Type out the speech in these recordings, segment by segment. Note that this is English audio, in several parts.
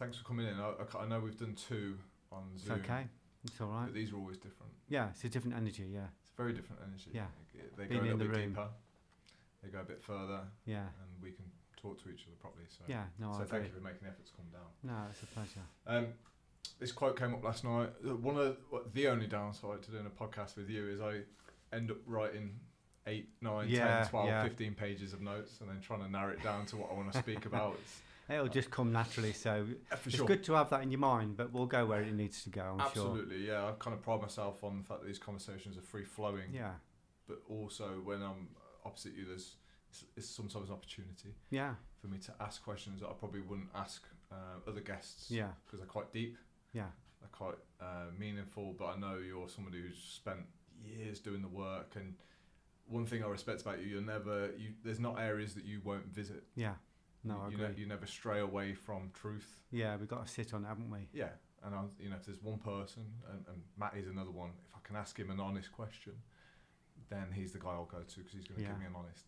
Thanks for coming in. I know we've done 2 on Zoom. It's okay. It's all right. But these are always different. Yeah, it's a different energy, yeah. It's a very different energy. Yeah. They Being go a in little the bit room. deeper. They go a bit further. Yeah. And we can talk to each other properly. So Yeah, no, I so agree. thank you for making the effort to come down. No, it's a pleasure. This quote came up last night. The only downside to doing a podcast with you is I end up writing 8, 9, 10, 12, 15 pages of notes and then trying to narrow it down to what I want to speak about. It'll just come naturally, so it's sure. good to have that in your mind, but we'll go where it needs to go, I'm sure. Absolutely, yeah. I kind of pride myself on the fact that these conversations are free-flowing. Yeah. But also, when I'm opposite you, it's sometimes an opportunity for me to ask questions that I probably wouldn't ask other guests. Yeah. Because they're quite deep. Yeah. They're quite meaningful, but I know you're somebody who's spent years doing the work, and one thing I respect about you, there's not areas that you won't visit. Yeah. No, I agree. You never stray away from truth. Yeah, we've got to sit on it, haven't we? Yeah, and if there's one person, and Matt is another one, if I can ask him an honest question, then he's the guy I'll go to, because he's going to give me an honest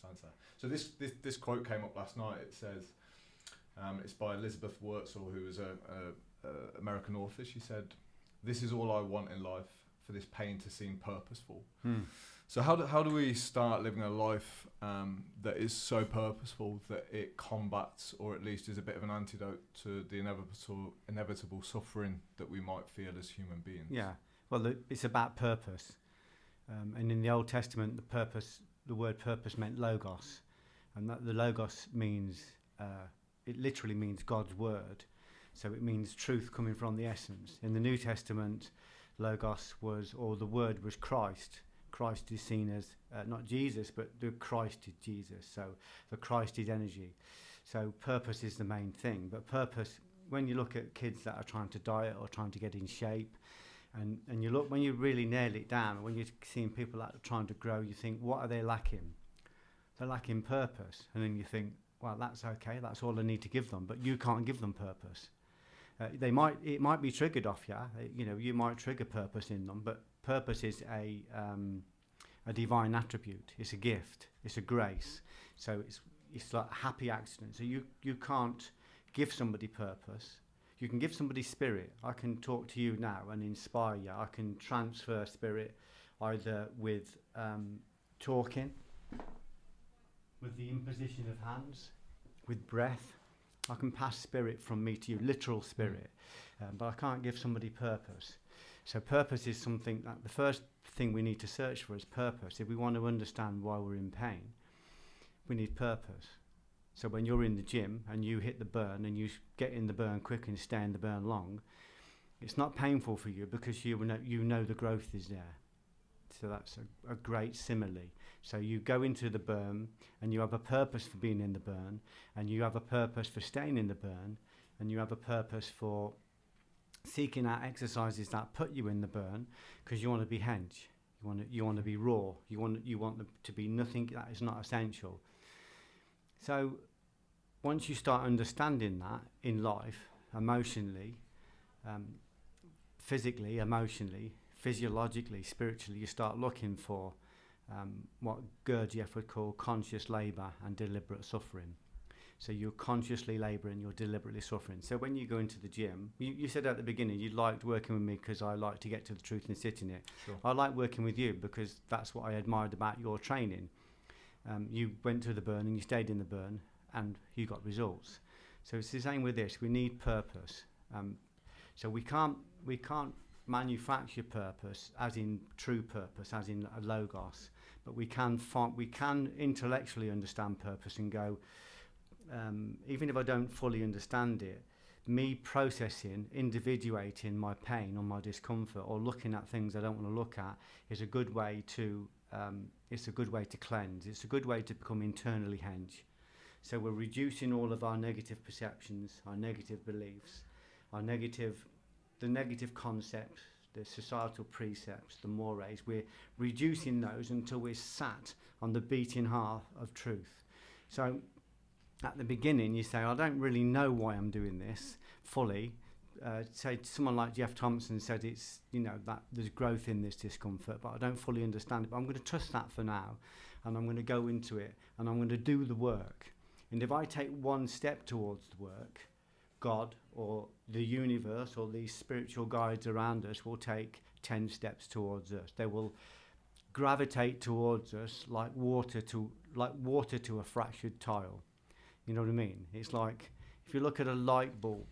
answer. So this quote came up last night. It says, it's by Elizabeth Wurtzel, who is a American author. She said, "This is all I want in life, for this pain to seem purposeful." So how do we start living a life that is so purposeful that it combats, or at least is a bit of an antidote to the inevitable suffering that we might feel as human beings? Yeah, well, it's about purpose. And in the Old Testament, the word purpose meant logos. And that the logos means, it literally means God's word. So it means truth coming from the essence. In the New Testament, logos the word was Christ. Christ is seen as not Jesus, but the Christ is Jesus. So the Christ is energy. So purpose is the main thing. But purpose, when you look at kids that are trying to diet or trying to get in shape, and you look, when you really nail it down, when you're seeing people that are trying to grow, you think, what are they lacking? They're lacking purpose. And then you think, well, that's okay. That's all I need to give them. But you can't give them purpose. It might be triggered off you. You might trigger purpose in them, but purpose is a divine attribute. It's a gift. It's a grace. So it's like a happy accident. So you can't give somebody purpose. You can give somebody spirit. I can talk to you now and inspire you. I can transfer spirit either with talking, with the imposition of hands, with breath. I can pass spirit from me to you, literal spirit, but I can't give somebody purpose. So purpose is something that the first thing we need to search for is purpose. If we want to understand why we're in pain, we need purpose. So when you're in the gym and you hit the burn and you get in the burn quick and stay in the burn long, it's not painful for you because you know the growth is there. So that's a great simile. So you go into the burn and you have a purpose for being in the burn, and you have a purpose for staying in the burn, and you have a purpose for seeking out exercises that put you in the burn, because you want to be hench. You want to be raw. You want to be nothing that is not essential. So once you start understanding that in life, emotionally, physically, emotionally, physiologically, spiritually, you start looking for what Geoff would call conscious labour and deliberate suffering. So you're consciously labouring, you're deliberately suffering. So when you go into the gym, you said at the beginning you liked working with me because I like to get to the truth and sit in it. Sure. I like working with you because that's what I admired about your training. You went to the burn and you stayed in the burn and you got results. So it's the same with this. We need purpose. So we can't manufacture purpose as in true purpose, as in a logos, but we can intellectually understand purpose and go, even if I don't fully understand it, me processing, individuating my pain or my discomfort, or looking at things I don't want to look at, is a good way to cleanse. It's a good way to become internally henge. So we're reducing all of our negative perceptions, our negative beliefs, the negative concepts, the societal precepts, the mores. We're reducing those until we're sat on the beating heart of truth. So at the beginning you say, I don't really know why I'm doing this fully. Say someone like Geoff Thompson said, it's, that there's growth in this discomfort, but I don't fully understand it. But I'm going to trust that for now, and I'm going to go into it, and I'm going to do the work. And if I take one step towards the work, God or the universe or these spiritual guides around us will take 10 steps towards us. They will gravitate towards us like water to a fractured tile. You know what I mean? It's like if you look at a light bulb,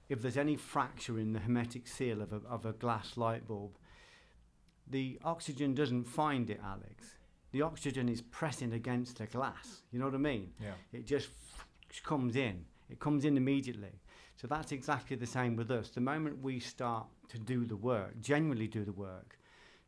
if there's any fracture in the hermetic seal of a glass light bulb, the oxygen doesn't find it, Alex. The oxygen is pressing against the glass. You know what I mean? Yeah. It just comes in. It comes in immediately. So that's exactly the same with us. The moment we start to do the work, genuinely do the work,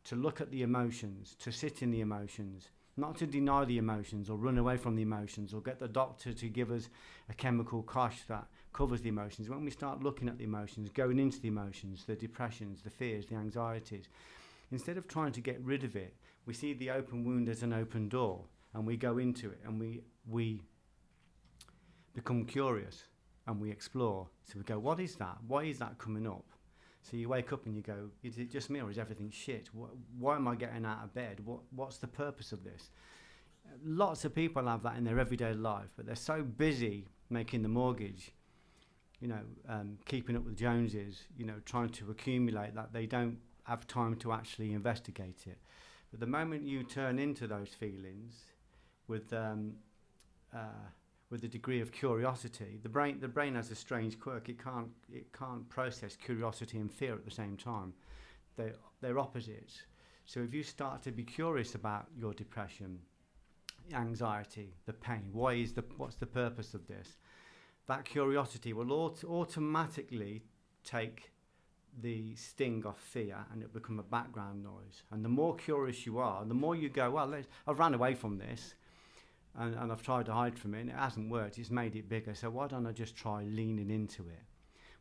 to look at the emotions, to sit in the emotions, not to deny the emotions or run away from the emotions or get the doctor to give us a chemical kosh that covers the emotions. When we start looking at the emotions, going into the emotions, the depressions, the fears, the anxieties, instead of trying to get rid of it, we see the open wound as an open door and we go into it and we become curious and we explore. So we go, what is that? Why is that coming up? So you wake up and you go, is it just me or is everything shit? Why am I getting out of bed? What's the purpose of this? Lots of people have that in their everyday life, but they're so busy making the mortgage, keeping up with Joneses, trying to accumulate that they don't have time to actually investigate it. But the moment you turn into those feelings with a degree of curiosity, the brain has a strange quirk. It can't process curiosity and fear at the same time. They're opposites. So if you start to be curious about your depression, anxiety, the pain, what's the purpose of this? That curiosity will automatically take the sting off fear and it become a background noise. And the more curious you are, the more you go, well, I've ran away from this. And I've tried to hide from it, and it hasn't worked. It's made it bigger. So why don't I just try leaning into it?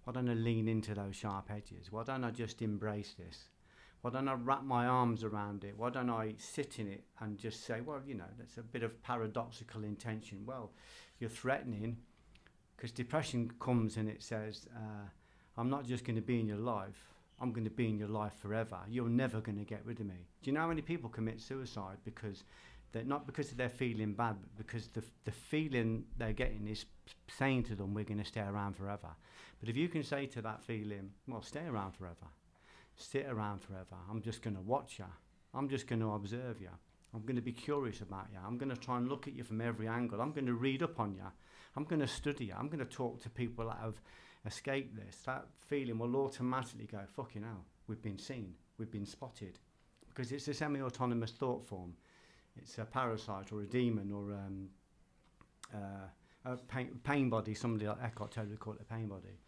Why don't I lean into those sharp edges? Why don't I just embrace this? Why don't I wrap my arms around it? Why don't I sit in it and just say, well, that's a bit of paradoxical intention. Well, you're threatening, because depression comes and it says, I'm not just going to be in your life. I'm going to be in your life forever. You're never going to get rid of me. Do you know how many people commit suicide because not because they're feeling bad, but because the feeling they're getting is saying to them, we're going to stay around forever. But if you can say to that feeling, well, stay around forever, sit around forever, I'm just going to watch you, I'm just going to observe you, I'm going to be curious about you, I'm going to try and look at you from every angle, I'm going to read up on you, I'm going to study you, I'm going to talk to people that have escaped this, that feeling will automatically go, fucking hell, we've been seen, we've been spotted. Because it's a semi-autonomous thought form. It's a parasite or a demon or a pain body. Somebody like Eckhart Tolle would call it a pain body.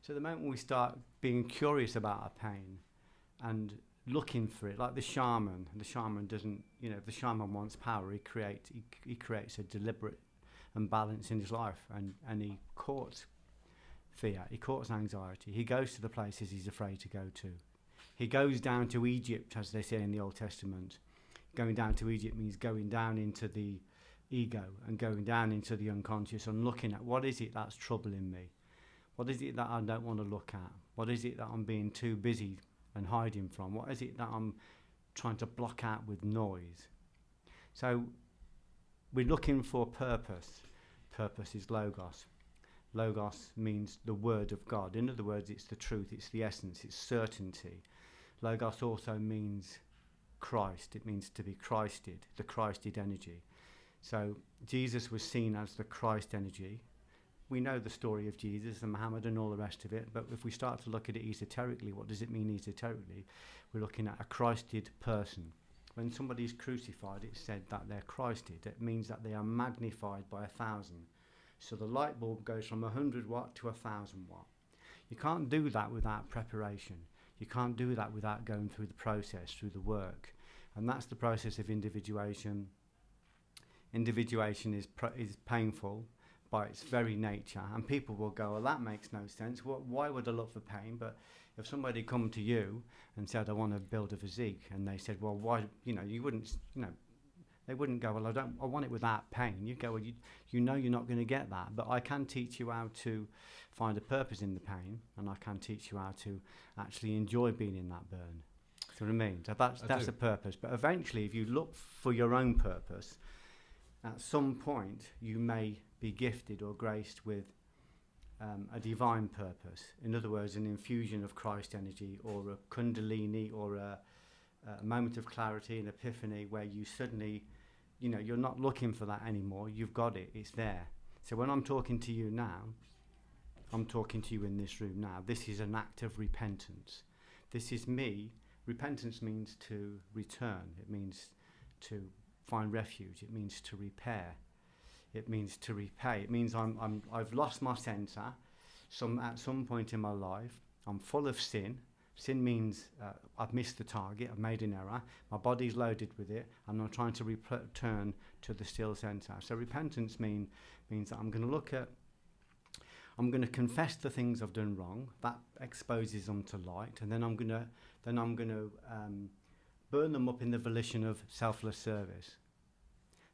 So the moment we start being curious about our pain and looking for it, like the shaman doesn't, if the shaman wants power, he creates a deliberate imbalance in his life and he courts fear, he courts anxiety, he goes to the places he's afraid to go to. He goes down to Egypt, as they say in the Old Testament. Going down to Egypt means going down into the ego and going down into the unconscious and looking at what is it that's troubling me? What is it that I don't want to look at? What is it that I'm being too busy and hiding from? What is it that I'm trying to block out with noise? So we're looking for purpose. Purpose is logos. Logos means the word of God. In other words, it's the truth, it's the essence, it's certainty. Logos also means Christ. It means to be Christed, the Christed energy. So Jesus was seen as the Christ energy. We know the story of Jesus and Muhammad and all the rest of it, but if we start to look at it esoterically, what does it mean esoterically? We're looking at a Christed person. When somebody is crucified, it's said that they're Christed. It means that they are magnified by 1,000. So the light bulb goes from 100 watt to 1,000 watt. You can't do that without preparation. You can't do that without going through the process, through the work. And that's the process of individuation. Individuation is painful by its very nature. And people will go, well, that makes no sense. Why would I look for pain? But if somebody come to you and said, I want to build a physique, and they said, well, why, you wouldn't, they wouldn't go, well, I want it without pain. You go, well, you know you're not going to get that, but I can teach you how to find a purpose in the pain, and I can teach you how to actually enjoy being in that burn. Do you know what I mean? So that's a purpose. But eventually, if you look for your own purpose, at some point you may be gifted or graced with a divine purpose. In other words, an infusion of Christ energy, or a kundalini, or a moment of clarity, an epiphany, where you suddenly, you're not looking for that anymore. You've got it. It's there. So when I'm talking to you now, I'm talking to you in this room now. This is an act of repentance. This is me. Repentance means to return. It means to find refuge. It means to repair. It means to repay. It means I've lost my centre at some point in my life. I'm full of sin. Sin means I've missed the target. I've made an error. My body's loaded with it, and I'm trying to return to the still centre. So repentance means that I'm going to confess the things I've done wrong. That exposes them to light, and then I'm going to burn them up in the volition of selfless service.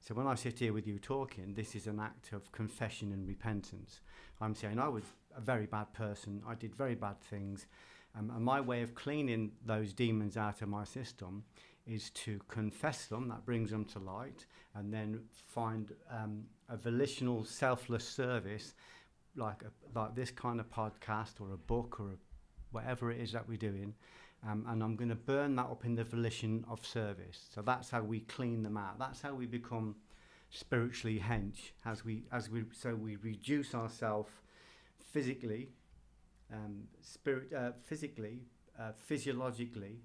So when I sit here with you talking, this is an act of confession and repentance. I'm saying I was a very bad person. I did very bad things. And my way of cleaning those demons out of my system is to confess them. That brings them to light. And then find a volitional selfless service, like this kind of podcast or a book or whatever it is that we're doing. And I'm going to burn that up in the volition of service. So that's how we clean them out. That's how we become spiritually hench. So we reduce ourselves physically, physiologically,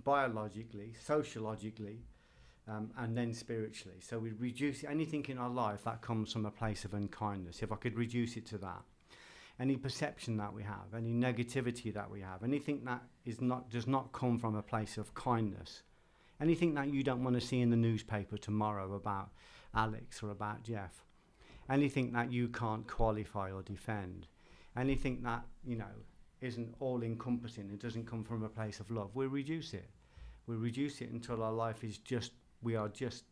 biologically, sociologically, and then spiritually. So we reduce anything in our life that comes from a place of unkindness. If I could reduce it to that. Any perception that we have, any negativity that we have, anything that does not come from a place of kindness, anything that you don't want to see in the newspaper tomorrow about Alex or about Geoff, anything that you can't qualify or defend, anything that isn't all-encompassing, it doesn't come from a place of love, we reduce it. We reduce it until our life is we are just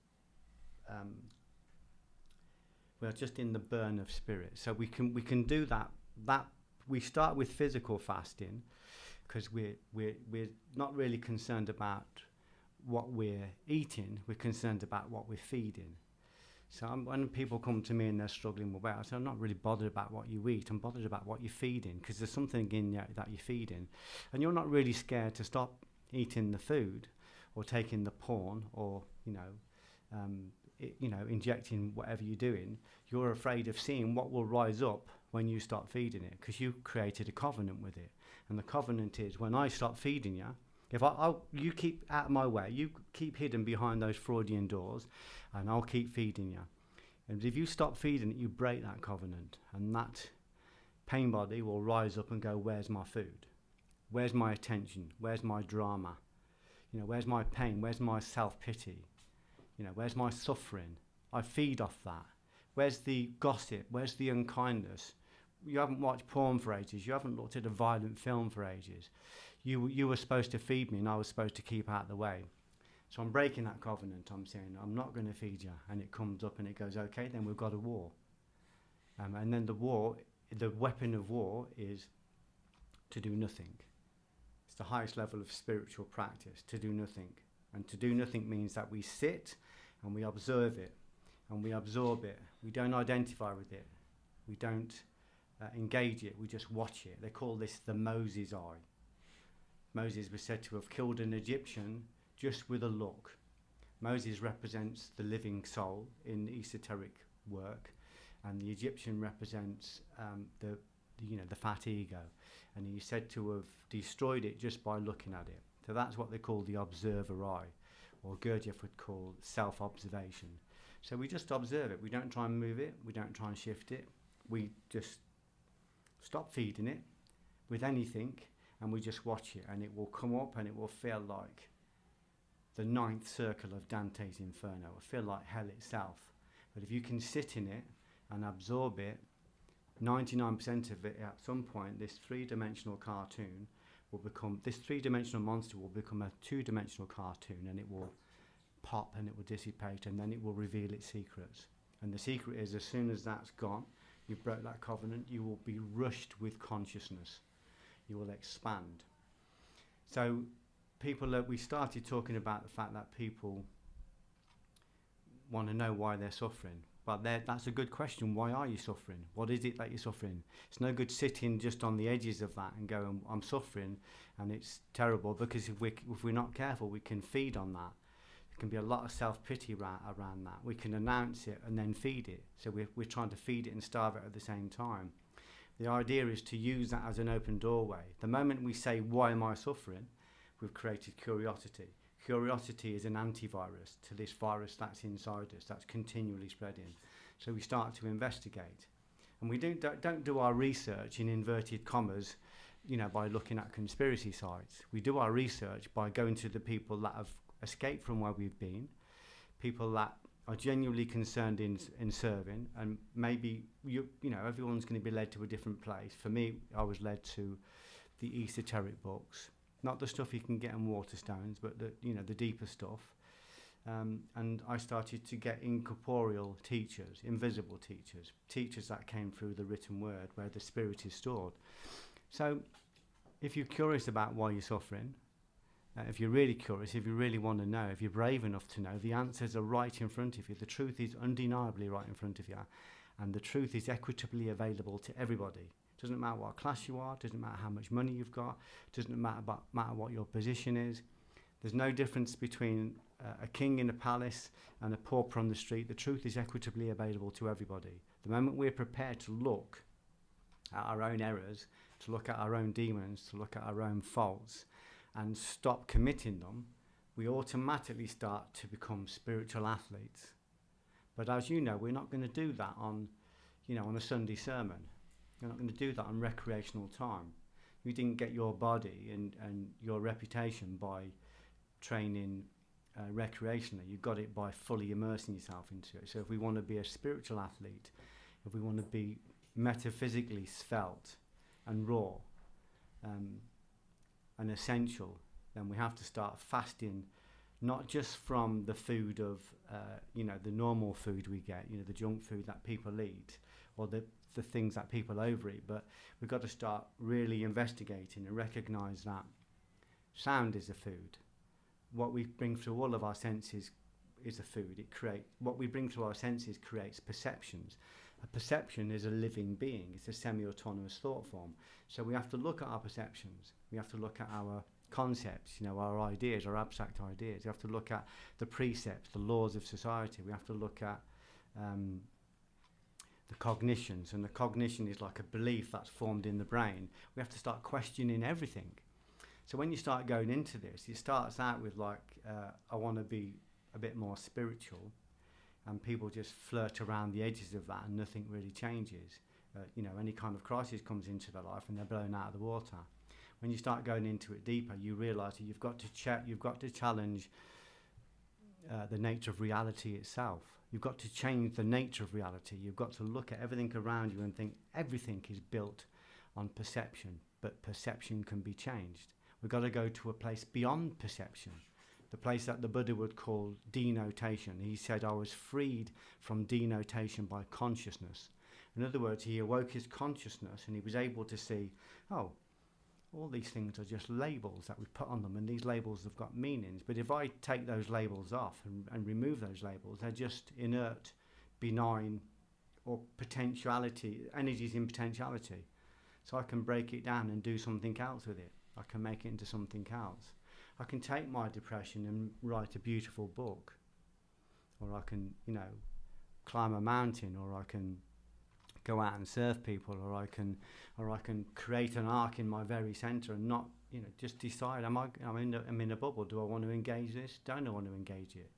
in the burn of spirit. So we can do that. We start with physical fasting because we're not really concerned about what we're eating. We're concerned about what we're feeding. So when people come to me and they're struggling with weight, I say I'm not really bothered about what you eat. I'm bothered about what you're feeding, because there's something in you that you're feeding, and you're not really scared to stop eating the food or taking the porn or injecting whatever you're doing. You're afraid of seeing what will rise up when you start feeding it, because you created a covenant with it. And the covenant is, when I start feeding you, if you keep out of my way, you keep hidden behind those Freudian doors, and I'll keep feeding you. And if you stop feeding it, you break that covenant, and that pain body will rise up and go, where's my food? Where's my attention? Where's my drama? Where's my pain? Where's my self-pity? Where's my suffering? I feed off that. Where's the gossip? Where's the unkindness? You haven't watched porn for ages. You haven't looked at a violent film for ages. You were supposed to feed me, and I was supposed to keep out of the way. So I'm breaking that covenant. I'm saying, I'm not going to feed you. And it comes up and it goes, okay, then we've got a war. And then the weapon of war is to do nothing. It's the highest level of spiritual practice, to do nothing. And to do nothing means that we sit and we observe it and we absorb it. We don't identify with it. We don't engage it. We just watch it. They call this the Moses eye. Moses was said to have killed an Egyptian just with a look. Moses represents the living soul in esoteric work, and the Egyptian represents the fat ego, and he's said to have destroyed it just by looking at it. So that's what they call the observer eye, or Gurdjieff would call self-observation. So we just observe it. We don't try and move it. We don't try and shift it. We just stop feeding it with anything, and we just watch it, and it will come up and it will feel like the ninth circle of Dante's Inferno. It will feel like hell itself. But if you can sit in it and absorb it, 99% of it at some point, this three-dimensional cartoon will become, this three-dimensional monster will become a two-dimensional cartoon, and it will pop and it will dissipate, and then it will reveal its secrets. And the secret is, as soon as that's gone, you broke that covenant, you will be rushed with consciousness. You will expand. So we started talking about the fact that people want to know why they're suffering. Well, that's a good question. Why are you suffering? What is it that you're suffering? It's no good sitting just on the edges of that and going, I'm suffering and it's terrible, because if we're not careful, we can feed on that. There can be a lot of self-pity around that. We can announce it and then feed it. So we're trying to feed it and starve it at the same time. The idea is to use that as an open doorway. The moment we say, why am I suffering? We've created curiosity. Curiosity is an antivirus to this virus that's inside us, that's continually spreading. So we start to investigate. And we don't do our research in inverted commas, by looking at conspiracy sites. We do our research by going to the people that have escaped from where we've been, people that are genuinely concerned in serving, and maybe everyone's going to be led to a different place. For me, I was led to the esoteric books, not the stuff you can get in Waterstones, but the deeper stuff. And I started to get incorporeal teachers, invisible teachers, teachers that came through the written word where the spirit is stored. So if you're curious about why you're suffering, if you're really curious, if you really want to know, if you're brave enough to know, the answers are right in front of you. The truth is undeniably right in front of you, and the truth is equitably available to everybody. Doesn't matter what class you are, doesn't matter how much money you've got, doesn't matter what your position is. There's no difference between a king in a palace and a pauper on the street. The truth is equitably available to everybody. The moment we're prepared to look at our own errors, to look at our own demons, to look at our own faults, and stop committing them, we automatically start to become spiritual athletes. But as you know, we're not going to do that on a Sunday sermon. You're not going to do that on recreational time. You didn't get your body and your reputation by training recreationally. You got it by fully immersing yourself into it. So if we want to be a spiritual athlete, if we want to be metaphysically svelte and raw and essential, then we have to start fasting, not just from the food of the normal food we get, the junk food that people eat, or the things that people overeat, but we've got to start really investigating and recognize that sound is a food. What we bring through all of our senses is a food. What we bring through our senses creates perceptions. A perception is a living being. It's a semi-autonomous thought form. So we have to look at our perceptions. We have to look at our concepts, our ideas, our abstract ideas. We have to look at the precepts, the laws of society. We have to look at the cognitions, and the cognition is like a belief that's formed in the brain. We have to start questioning everything. So when you start going into this, it starts out with I want to be a bit more spiritual, and people just flirt around the edges of that and nothing really changes. Any kind of crisis comes into their life and they're blown out of the water. When you start going into it deeper, you realise that you've got to challenge the nature of reality itself. You've got to change the nature of reality. You've got to look at everything around you and think everything is built on perception, but perception can be changed. We've got to go to a place beyond perception, the place that the Buddha would call denotation. He said, I was freed from denotation by consciousness. In other words, he awoke his consciousness and he was able to see, all these things are just labels that we put on them, and these labels have got meanings. But if I take those labels off and remove those labels, they're just inert, benign, or potentiality, energies in potentiality. So I can break it down and do something else with it. I can make it into something else. I can take my depression and write a beautiful book, or I can, climb a mountain, or I can go out and serve people, or I can create an arc in my very center and not, just decide, I'm in a bubble. Do I want to engage this? Don't I want to engage it?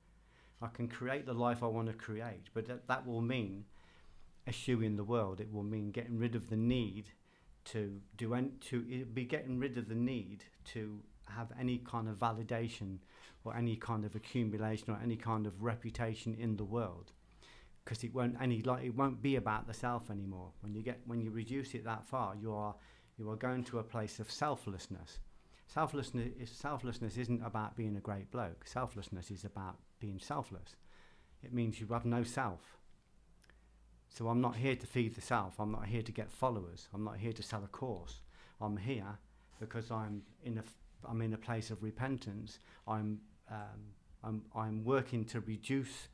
I can create the life I want to create, but that will mean eschewing the world. It will mean getting rid of the need to have any kind of validation or any kind of accumulation or any kind of reputation in the world, because it won't be about the self anymore. When you reduce it that far, you are going to a place of selflessness. Selflessness isn't about being a great bloke. Selflessness is about being selfless. It means you have no self. So I'm not here to feed the self. I'm not here to get followers. I'm not here to sell a course. I'm here because I'm in a place of repentance. I'm working to reduce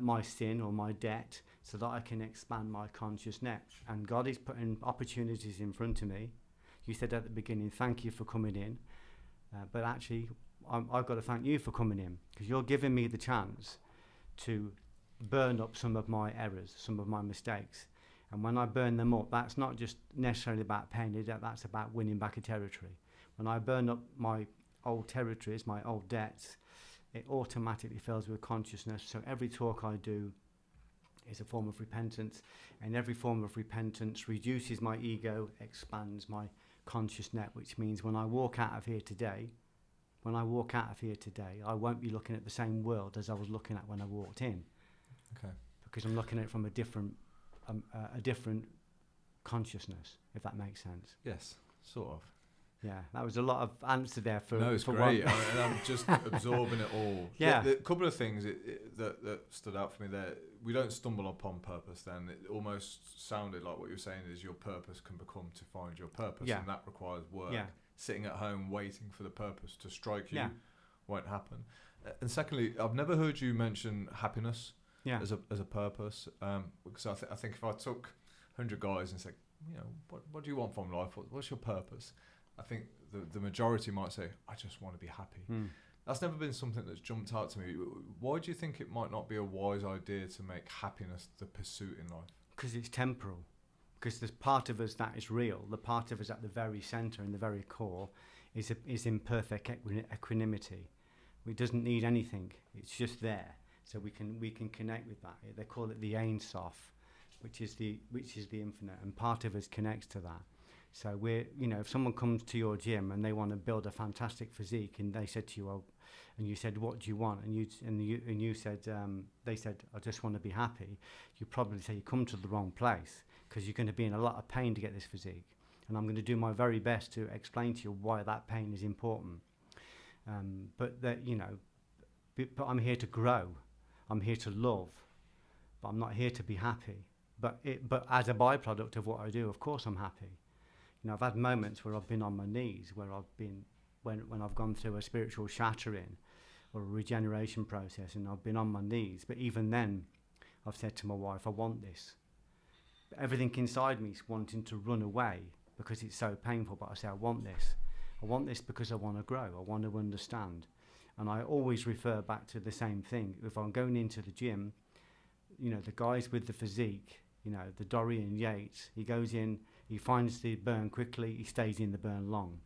my sin or my debt so that I can expand my conscious net. And God is putting opportunities in front of me. You said at the beginning, thank you for coming in. But actually, I've got to thank you for coming in, because you're giving me the chance to burn up some of my errors, some of my mistakes. And when I burn them up, that's not just necessarily about paying the debt, that's about winning back a territory. When I burn up my old territories, my old debts, it automatically fills with consciousness. So every talk I do is a form of repentance, and every form of repentance reduces my ego, expands my conscious net, which means when I walk out of here today, I won't be looking at the same world as I was looking at when I walked in. Okay. Because I'm looking at it from a different consciousness, if that makes sense. Yes, sort of. Yeah, that was a lot of answer there for. No, it's for great. I'm just absorbing it all. Yeah. A couple of things that stood out for me there. We don't stumble upon purpose. Then it almost sounded like what you're saying is your purpose can become to find your purpose, and that requires work. Yeah. Sitting at home waiting for the purpose to strike you won't happen. And secondly, I've never heard you mention happiness as a purpose. Because I think if I took 100 guys and said, what do you want from life? What's your purpose? I think the majority might say, I just want to be happy. That's never been something that's jumped out to me. Why do you think it might not be a wise idea to make happiness the pursuit in life? Because it's temporal. Because there's part of us that is real. The part of us at the very centre and the very core is in perfect equanimity. It doesn't need anything. It's just there. So we can connect with that. They call it the Ein Sof, which is the infinite, and part of us connects to that. So if someone comes to your gym and they want to build a fantastic physique, and they said to you, and you said, what do you want? And you said, they said, I just want to be happy. You probably say, you come to the wrong place, because you're going to be in a lot of pain to get this physique. And I'm going to do my very best to explain to you why that pain is important. But I'm here to grow. I'm here to love. But I'm not here to be happy. But as a byproduct of what I do, of course I'm happy. I've had moments where I've been on my knees, where I've been, when I've gone through a spiritual shattering or a regeneration process, and I've been on my knees. But even then, I've said to my wife, I want this. But everything inside me is wanting to run away because it's so painful. But I say, I want this. I want this because I want to grow. I want to understand. And I always refer back to the same thing. If I'm going into the gym, the guys with the physique, the Dorian Yates, he goes in, he finds the burn quickly, he stays in the burn long.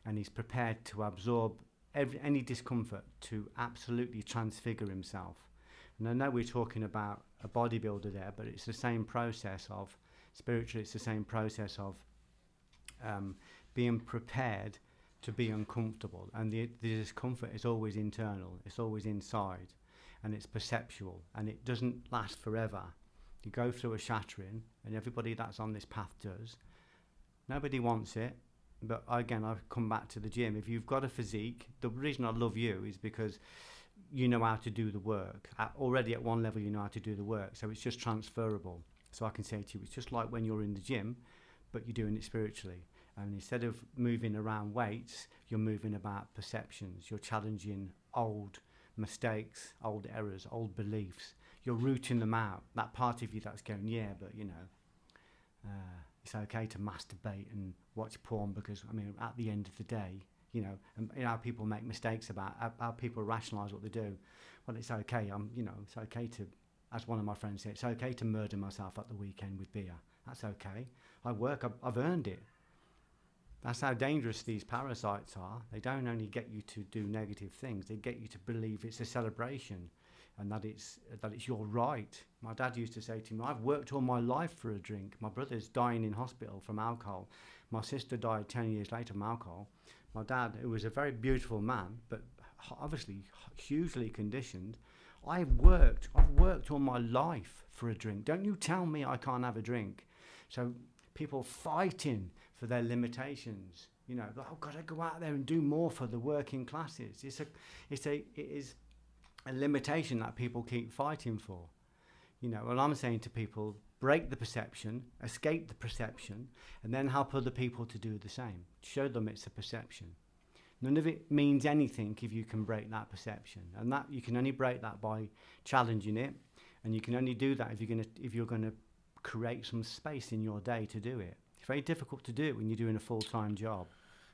And he's prepared to absorb any discomfort to absolutely transfigure himself. And I know we're talking about a bodybuilder there, but it's the same process of, spiritually, it's the same process of being prepared to be uncomfortable. And the discomfort is always internal, it's always inside, and it's perceptual, and it doesn't last forever. You go through a shattering, and everybody that's on this path does. Nobody wants it, but again, I've come back to the gym. If you've got a physique, the reason I love you is because you know how to do the work. Already at one level, you know how to do the work, so it's just transferable. So I can say to you, it's just like when you're in the gym, but you're doing it spiritually. And instead of moving around weights, you're moving about perceptions. You're challenging old mistakes, old errors, old beliefs. You're rooting them out. That part of you that's going, but it's okay to masturbate and watch porn because, at the end of the day, and how people make mistakes about how people rationalise what they do. Well, it's okay. It's okay to, as one of my friends said, it's okay to murder myself at the weekend with beer. That's okay. I've earned it. That's how dangerous these parasites are. They don't only get you to do negative things, they get you to believe it's a celebration and that it's your right. My dad used to say to me, I've worked all my life for a drink. My brother's dying in hospital from alcohol. My sister died 10 years later from alcohol. My dad, who was a very beautiful man, but obviously hugely conditioned, I've worked all my life for a drink. Don't you tell me I can't have a drink. So people fighting for their limitations, I've got to go out there and do more for the working classes. It is a limitation that people keep fighting for. Well, I'm saying to people, break the perception, escape the perception, and then help other people to do the same. Show them it's a perception. None of it means anything if you can break that perception, and that you can only break that by challenging it, and you can only do that if you're gonna create some space in your day to do it. It's very difficult to do when you're doing a full-time job.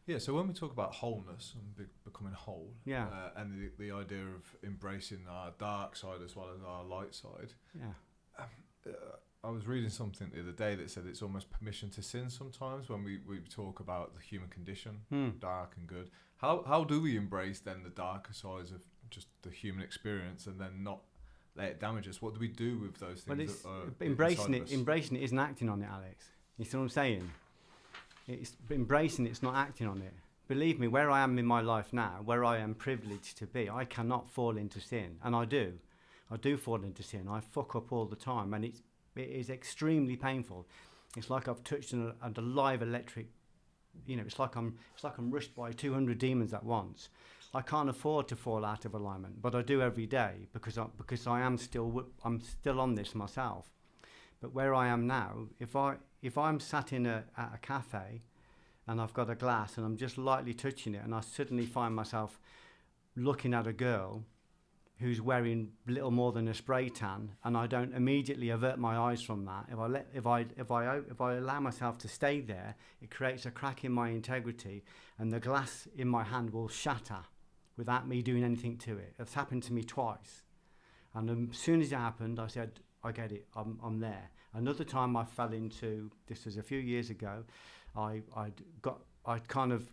Yeah, so when we talk about wholeness and becoming whole, and the idea of embracing our dark side as well as our light side, I was reading something the other day that said it's almost permission to sin sometimes when we talk about the human condition, dark and good. How do we embrace then the darker sides of just the human experience and then not let it damage us? What do we do with those things? Well, embracing it isn't acting on it, Alex. You see what I'm saying? It's embracing it's not acting on it. Believe me, where I am in my life now, where I am privileged to be, I cannot fall into sin, and I do fall into sin. I fuck up all the time, and it is extremely painful. It's like I've touched a live electric, it's like I'm rushed by 200 demons at once. I can't afford to fall out of alignment, but I do every day because I'm still on this myself. But where I am now, if I'm sat at a cafe and I've got a glass and I'm just lightly touching it, and I suddenly find myself looking at a girl who's wearing little more than a spray tan, and I don't immediately avert my eyes from that. If I allow myself to stay there, it creates a crack in my integrity, and the glass in my hand will shatter without me doing anything to it. It's happened to me twice, and as soon as it happened, I said, I get it, I'm there. Another time I fell into, this was a few years ago, I kind of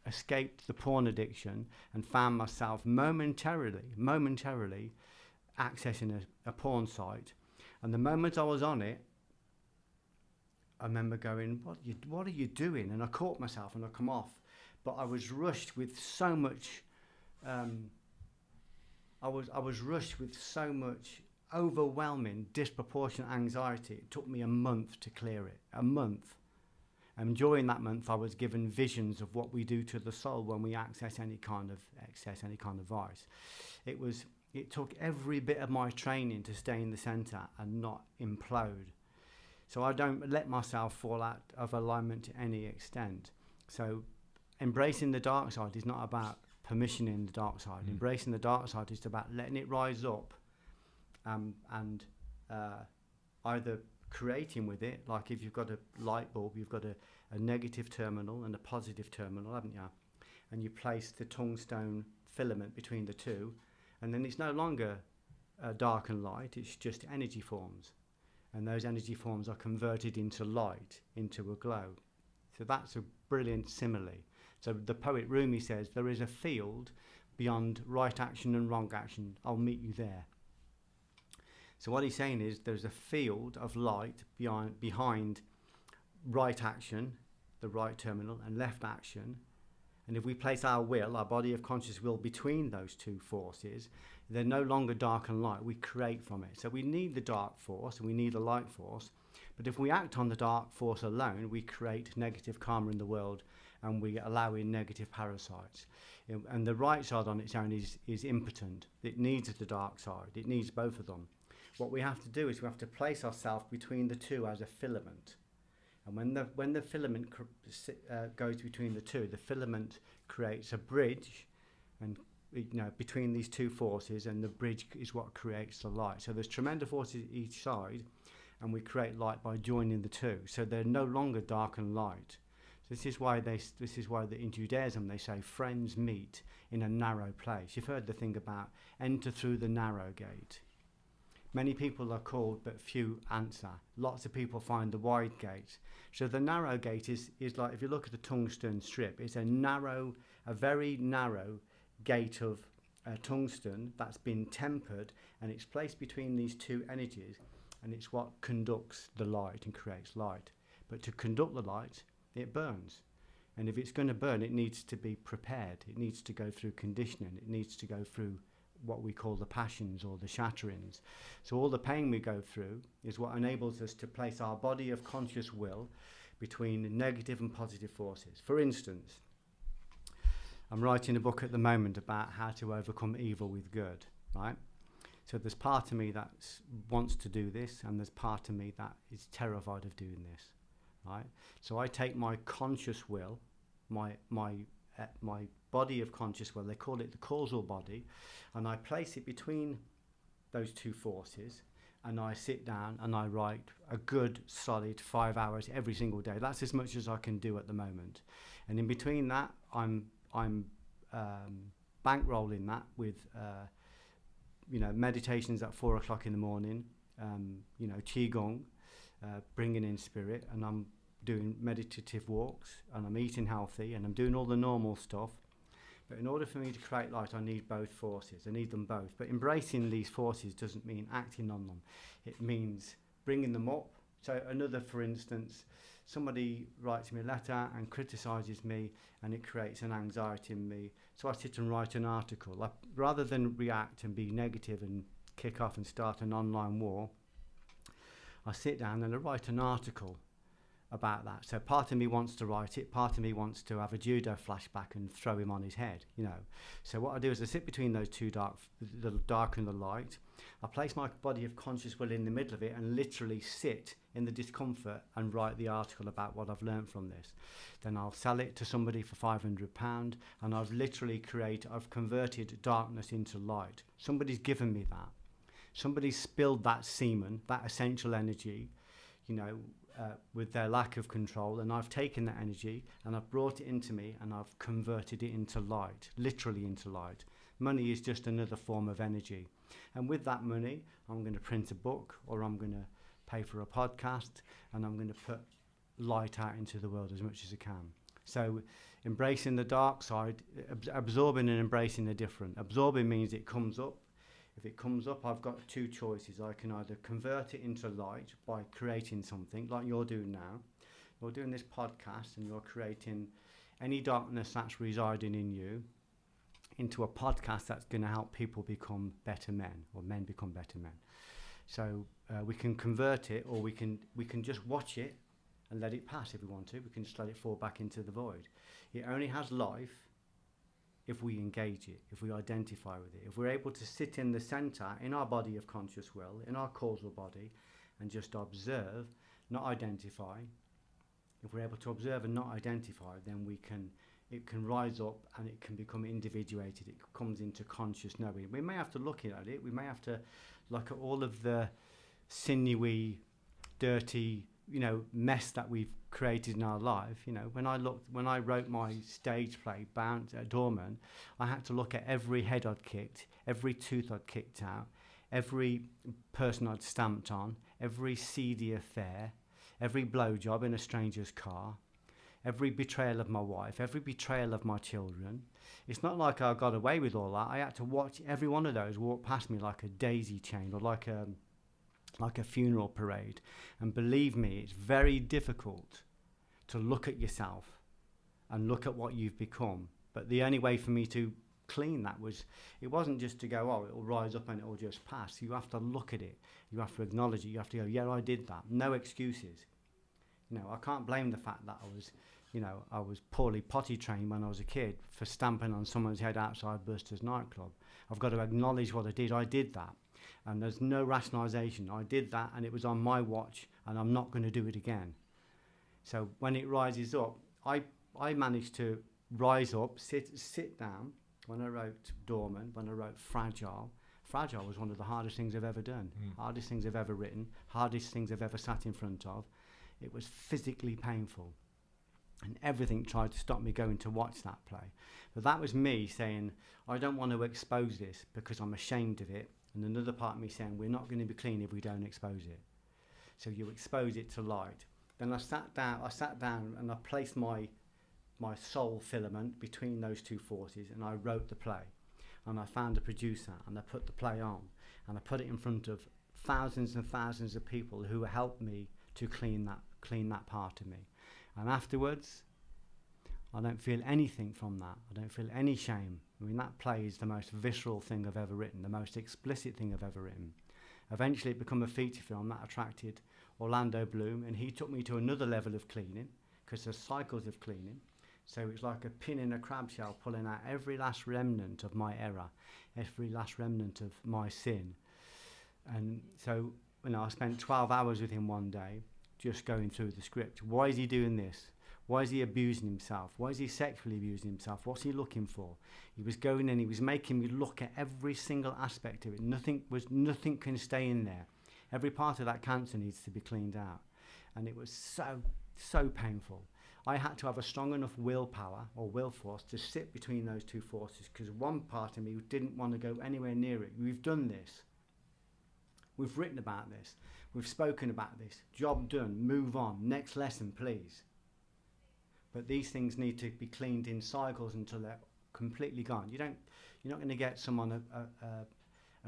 escaped the porn addiction and found myself momentarily accessing a porn site. And the moment I was on it, I remember going, what are you doing? And I caught myself and I come off. But I was rushed with so much, I was rushed with so much overwhelming, disproportionate anxiety. It took me a month to clear it, a month. And during that month, I was given visions of what we do to the soul when we access any kind of vice. It took every bit of my training to stay in the centre and not implode. So I don't let myself fall out of alignment to any extent. So embracing the dark side is not about permissioning the dark side. Embracing the dark side is about letting it rise up and either creating with it, like if you've got a light bulb, you've got a negative terminal and a positive terminal, haven't you? And you place the tungsten filament between the two, and then it's no longer dark and light, it's just energy forms. And those energy forms are converted into light, into a glow. So that's a brilliant simile. So the poet Rumi says, there is a field beyond right action and wrong action. I'll meet you there. So what he's saying is there's a field of light behind right action, the right terminal, and left action. And if we place our will, our body of conscious will, between those two forces, they're no longer dark and light. We create from it. So we need the dark force and we need the light force. But if we act on the dark force alone, we create negative karma in the world and we allow in negative parasites. And the right side on its own is impotent. It needs the dark side. It needs both of them. What we have to do is we have to place ourselves between the two as a filament. And when the filament goes between the two, the filament creates a bridge, and between these two forces, and the bridge is what creates the light. So there's tremendous forces each side, and we create light by joining the two. So they're no longer dark and light. This is why in Judaism they say friends meet in a narrow place. You've heard the thing about enter through the narrow gate. Many people are called, but few answer. Lots of people find the wide gate. So the narrow gate is like, if you look at the tungsten strip, it's a very narrow gate of tungsten that's been tempered, and it's placed between these two energies, and it's what conducts the light and creates light. But to conduct the light, it burns. And if it's going to burn, it needs to be prepared. It needs to go through conditioning. It needs to go through what we call the passions or the shatterings. So all the pain we go through is what enables us to place our body of conscious will between negative and positive forces. For instance, I'm writing a book at the moment about how to overcome evil with good, right? So there's part of me that wants to do this, and there's part of me that is terrified of doing this, right? So I take my conscious will, my body of conscious will, they call it the causal body, and I place it between those two forces, and I sit down and I write a good solid 5 hours every single day. That's as much as I can do at the moment. And in between that, I'm bankrolling that with meditations at 4 o'clock in the morning, qigong, bringing in spirit, and I'm doing meditative walks, and I'm eating healthy, and I'm doing all the normal stuff. But in order for me to create light, I need both forces. I need them both. But embracing these forces doesn't mean acting on them. It means bringing them up. So for instance, somebody writes me a letter and criticises me, and it creates an anxiety in me. So I sit and write an article. Rather than react and be negative and kick off and start an online war, I sit down and I write an article about that. So part of me wants to write it, part of me wants to have a judo flashback and throw him on his head, So what I do is I sit between those two the dark and the light. I place my body of conscious will in the middle of it and literally sit in the discomfort and write the article about what I've learned from this. Then I'll sell it to somebody for £500, and I've converted darkness into light. Somebody's given me that. Somebody's spilled that semen, that essential energy, with their lack of control, and I've taken that energy and I've brought it into me and I've converted it into light, literally into light. Money is just another form of energy. And with that money, I'm going to print a book, or I'm going to pay for a podcast, and I'm going to put light out into the world as much as I can. So embracing the dark side, absorbing and embracing the different. Absorbing means it comes up. If it comes up, I've got two choices. I can either convert it into light by creating something like you're doing now. You're doing this podcast and you're creating any darkness that's residing in you into a podcast that's going to help people become better men, or men become better men. So we can convert it, or we can just watch it and let it pass if we want to. We can just let it fall back into the void. It only has life if we engage it, if we identify with it, if we're able to sit in the center, in our body of conscious will, in our causal body, and just observe, not identify. If we're able to observe and not identify, then it can rise up and it can become individuated. It comes into conscious knowing. We may have to look at it. We may have to look at all of the sinewy, dirty, mess that we've created in our life. When I wrote my stage play, Dorman, I had to look at every head I'd kicked, every tooth I'd kicked out, every person I'd stamped on, every seedy affair, every blowjob in a stranger's car, every betrayal of my wife, every betrayal of my children. It's not like I got away with all that. I had to watch every one of those walk past me like a daisy chain, or like a funeral parade. And believe me, it's very difficult to look at yourself and look at what you've become. But the only way for me to clean that it wasn't just to go, oh, it'll rise up and it'll just pass. You have to look at it. You have to acknowledge it. You have to go, yeah, I did that. No excuses. I can't blame the fact that I was poorly potty trained when I was a kid for stamping on someone's head outside Buster's nightclub. I've got to acknowledge what I did. I did that. And there's no rationalisation. I did that, and it was on my watch, and I'm not going to do it again. So when it rises up, I managed to rise up, sit down. When I wrote Dorman, when I wrote Fragile was one of the hardest things I've ever done, hardest things I've ever written, hardest things I've ever sat in front of. It was physically painful, and everything tried to stop me going to watch that play. But that was me saying, I don't want to expose this because I'm ashamed of it. And another part of me saying, we're not going to be clean if we don't expose it. So you expose it to light. Then I sat down and I placed my soul filament between those two forces, and I wrote the play. And I found a producer, and I put the play on, and I put it in front of thousands and thousands of people who helped me to clean that part of me. And afterwards, I don't feel anything from that. I don't feel any shame. I mean, that play is the most visceral thing I've ever written, the most explicit thing I've ever written. Eventually it became a feature film that attracted Orlando Bloom, and he took me to another level of cleaning, because there's cycles of cleaning. So it's like a pin in a crab shell, pulling out every last remnant of my error, every last remnant of my sin. And so, I spent 12 hours with him one day, just going through the script. Why is he doing this? Why is he abusing himself? Why is he sexually abusing himself? What's he looking for? He was going in, he was making me look at every single aspect of it. Nothing can stay in there. Every part of that cancer needs to be cleaned out. And it was so painful. I had to have a strong enough willpower or will force to sit between those two forces, because one part of me didn't want to go anywhere near it. We've done this. We've written about this. We've spoken about this. Job done. Move on. Next lesson, please. But these things need to be cleaned in cycles until they're completely gone. You're not going to get someone a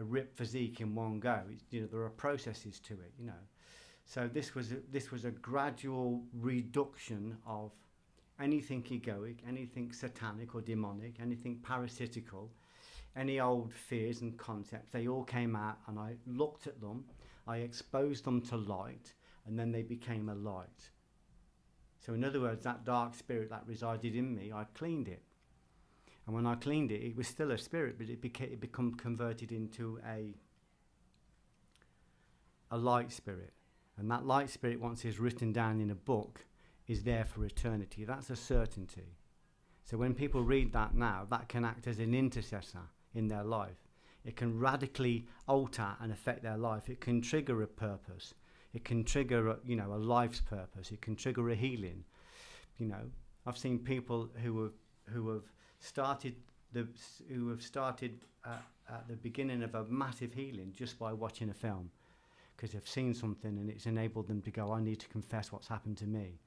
ripped physique in one go. There are processes to it. So this was a gradual reduction of anything egoic, anything satanic or demonic, anything parasitical, any old fears and concepts. They all came out, and I looked at them, I exposed them to light, and then they became a light. So in other words, that dark spirit that resided in me, I cleaned it. And when I cleaned it, it was still a spirit, but it became converted into a light spirit. And that light spirit, once it's written down in a book, is there for eternity. That's a certainty. So when people read that now, that can act as an intercessor in their life. It can radically alter and affect their life. It can trigger a purpose. It can trigger a life's purpose. It can trigger a healing. I've seen people who have started at the beginning of a massive healing just by watching a film, because they've seen something and it's enabled them to go, I need to confess what's happened to me,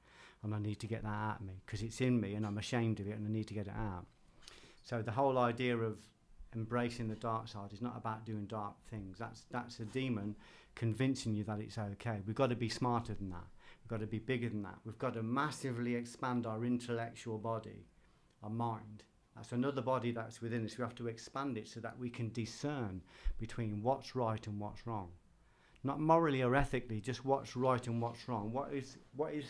and I need to get that out of me because it's in me and I'm ashamed of it and I need to get it out. So the whole idea of embracing the dark side is not about doing dark things. That's a demon convincing you that it's okay. We've got to be smarter than that. We've got to be bigger than that. We've got to massively expand our intellectual body, our mind. That's another body that's within us. We have to expand it so that we can discern between what's right and what's wrong. Not morally or ethically, just what's right and what's wrong. What is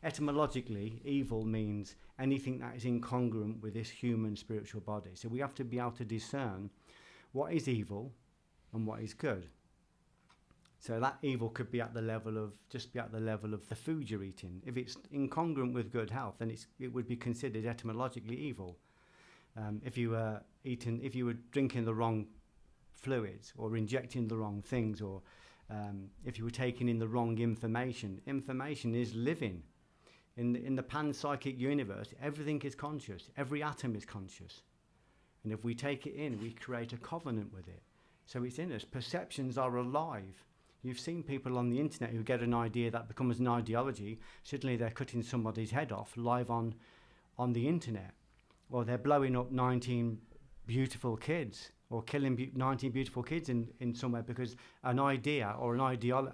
etymologically, evil means anything that is incongruent with this human spiritual body. So we have to be able to discern what is evil and what is good. So that evil could be at the level of the food you're eating. If it's incongruent with good health, then it would be considered etymologically evil. If you were drinking the wrong fluids or injecting the wrong things, or if you were taking in the wrong information is living. In the panpsychic universe, everything is conscious. Every atom is conscious. And if we take it in, we create a covenant with it. So it's in us. Perceptions are alive. You've seen people on the internet who get an idea that becomes an ideology. Suddenly they're cutting somebody's head off live on the internet. Or they're blowing up 19 beautiful kids, or killing 19 beautiful kids in somewhere because an idea or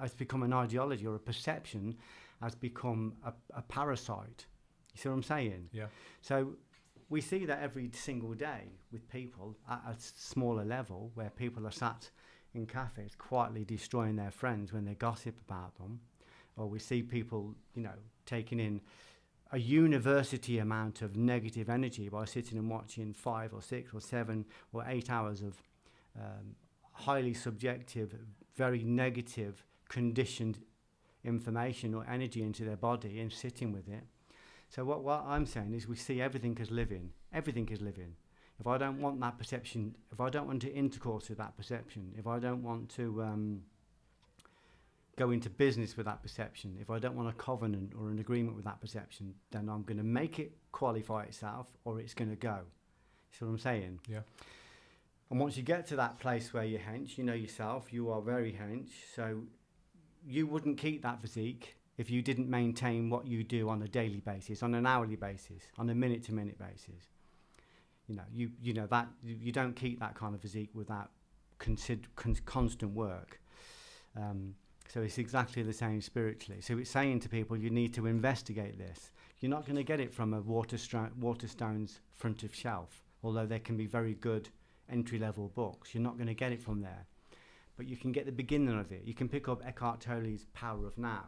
has become an ideology, or a perception has become a parasite. You see what I'm saying? Yeah. So we see that every single day with people at a smaller level, where people are sat in cafes quietly destroying their friends when they gossip about them. Or we see people, taking in a university amount of negative energy by sitting and watching 5 or 6 or 7 or 8 hours of highly subjective, very negative, conditioned information or energy into their body and sitting with it. So what I'm saying is we see everything as living. Everything is living. If I don't want that perception, if I don't want to intercourse with that perception, if I don't want to go into business with that perception, if I don't want a covenant or an agreement with that perception, then I'm going to make it qualify itself, or it's going to go. See what I'm saying? Yeah. And once you get to that place where you're hench, you know yourself, you are very hench, so you wouldn't keep that physique if you didn't maintain what you do on a daily basis, on an hourly basis, on a minute-to-minute basis. You don't keep that kind of physique without constant work. So it's exactly the same spiritually. So it's saying to people, you need to investigate this. You're not going to get it from a Waterstone's front of shelf, although there can be very good entry-level books. You're not going to get it from there. But you can get the beginning of it. You can pick up Eckhart Tolle's Power of Now.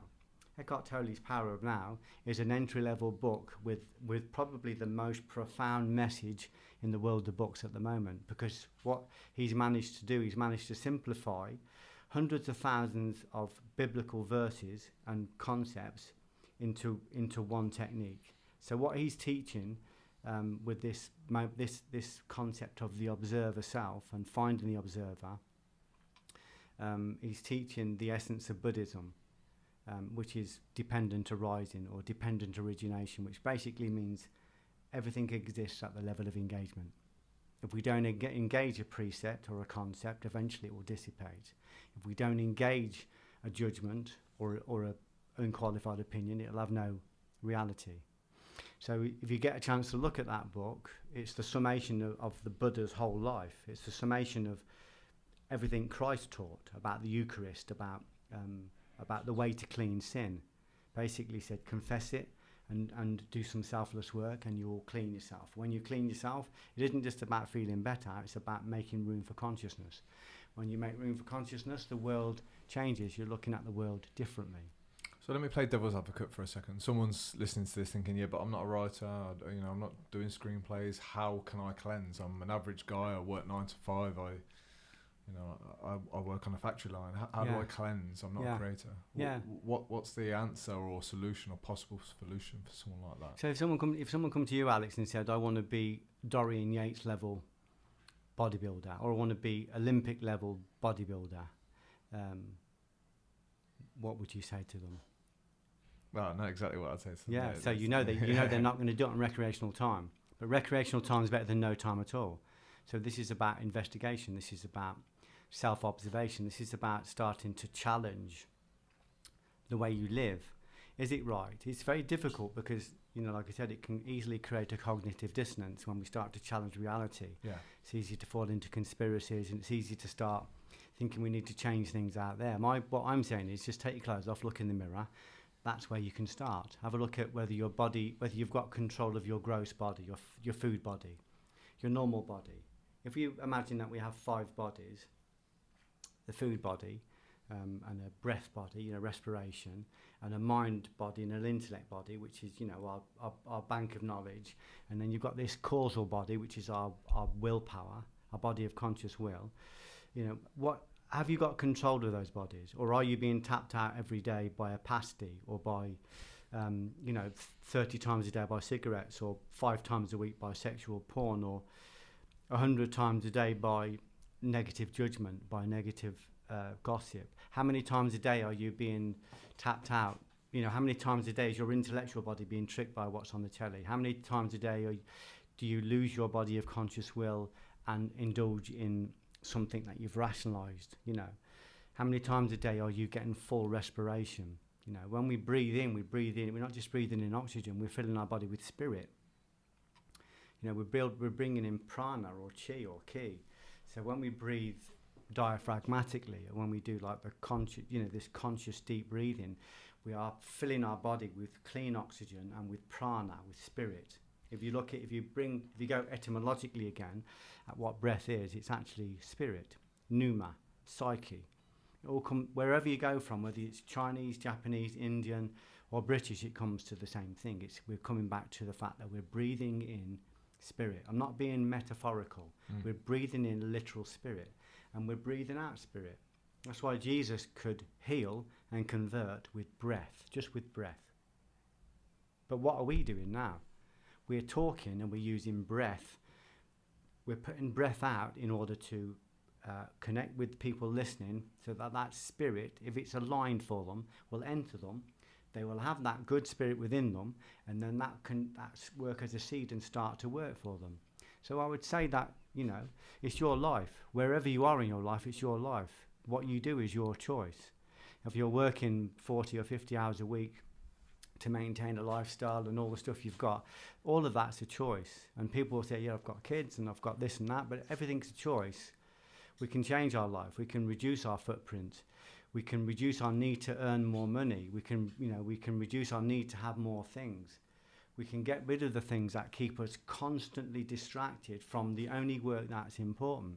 Eckhart Tolle's Power of Now is an entry-level book with probably the most profound message in the world of books at the moment, because what he's managed to do, he's managed to simplify hundreds of thousands of biblical verses and concepts into one technique. So what he's teaching with this concept of the observer self and finding the observer, he's teaching the essence of Buddhism, which is dependent arising or dependent origination, which basically means everything exists at the level of engagement. If we don't engage a precept or a concept, eventually it will dissipate. If we don't engage a judgment or an unqualified opinion, it'll have no reality. So if you get a chance to look at that book, it's the summation of the Buddha's whole life. It's the summation of everything Christ taught about the Eucharist, about the way to clean sin. Basically said, confess it and do some selfless work and you'll clean yourself. When you clean yourself, it isn't just about feeling better, it's about making room for consciousness. When you make room for consciousness, the world changes. You're looking at the world differently. So let me play devil's advocate for a second. Someone's listening to this thinking, yeah, but I'm not a writer, I'm not doing screenplays. How can I cleanse? I'm an average guy, I work 9 to 5, I work on a factory line. How do I cleanse? I'm not a creator. What's the answer or solution or possible solution for someone like that? So if someone come to you, Alex, and said, I want to be Dorian Yates level bodybuilder, or I want to be Olympic level bodybuilder, what would you say to them? Well, I know exactly what I'd say to them. Yeah, so you know they're not going to do it on recreational time. But recreational time is better than no time at all. So this is about investigation. This is about self-observation. This is about starting to challenge the way you live. Is it right? It's very difficult because, like I said, it can easily create a cognitive dissonance when we start to challenge reality. Yeah. It's easy to fall into conspiracies, and it's easy to start thinking we need to change things out there. What I'm saying is just take your clothes off, look in the mirror. That's where you can start. Have a look at whether you've got control of your gross body, your food body, your normal body. If you imagine that we have 5 bodies, the food body, and a breath body, respiration, and a mind body and an intellect body, which is, our bank of knowledge. And then you've got this causal body, which is our willpower, our body of conscious will. What have you got control of those bodies? Or are you being tapped out every day by a pasty or by, 30 times a day by cigarettes, or 5 times a week by sexual porn, or 100 times a day by negative judgment, by negative gossip? How many times a day are you being tapped out? How many times a day is your intellectual body being tricked by what's on the telly? How many times a day do you lose your body of conscious will and indulge in something that you've rationalized? How many times a day are you getting full respiration? When we breathe in, we're not just breathing in oxygen, we're filling our body with spirit. We're bringing in prana or chi or ki. So when we breathe diaphragmatically, or when we do like the conscious, this conscious deep breathing, we are filling our body with clean oxygen and with prana, with spirit. If you go etymologically again at what breath is, it's actually spirit, pneuma, psyche. It all wherever you go from, whether it's Chinese, Japanese, Indian, or British, it comes to the same thing. We're coming back to the fact that we're breathing in spirit. I'm not being metaphorical. We're breathing in literal spirit, and we're breathing out spirit. That's why Jesus could heal and convert with breath, just with breath. But what are we doing now? We're talking and we're using breath. We're putting breath out in order to connect with people listening, so that spirit, if it's aligned for them, will enter them. They will have that good spirit within them, and then that work as a seed and start to work for them. So I would say that, it's your life. Wherever you are in your life, it's your life. What you do is your choice. If you're working 40 or 50 hours a week to maintain a lifestyle and all the stuff you've got, all of that's a choice. And people will say, yeah, I've got kids and I've got this and that, but everything's a choice. We can change our life. We can reduce our footprint. We can reduce our need to earn more money. We can reduce our need to have more things. We can get rid of the things that keep us constantly distracted from the only work that's important.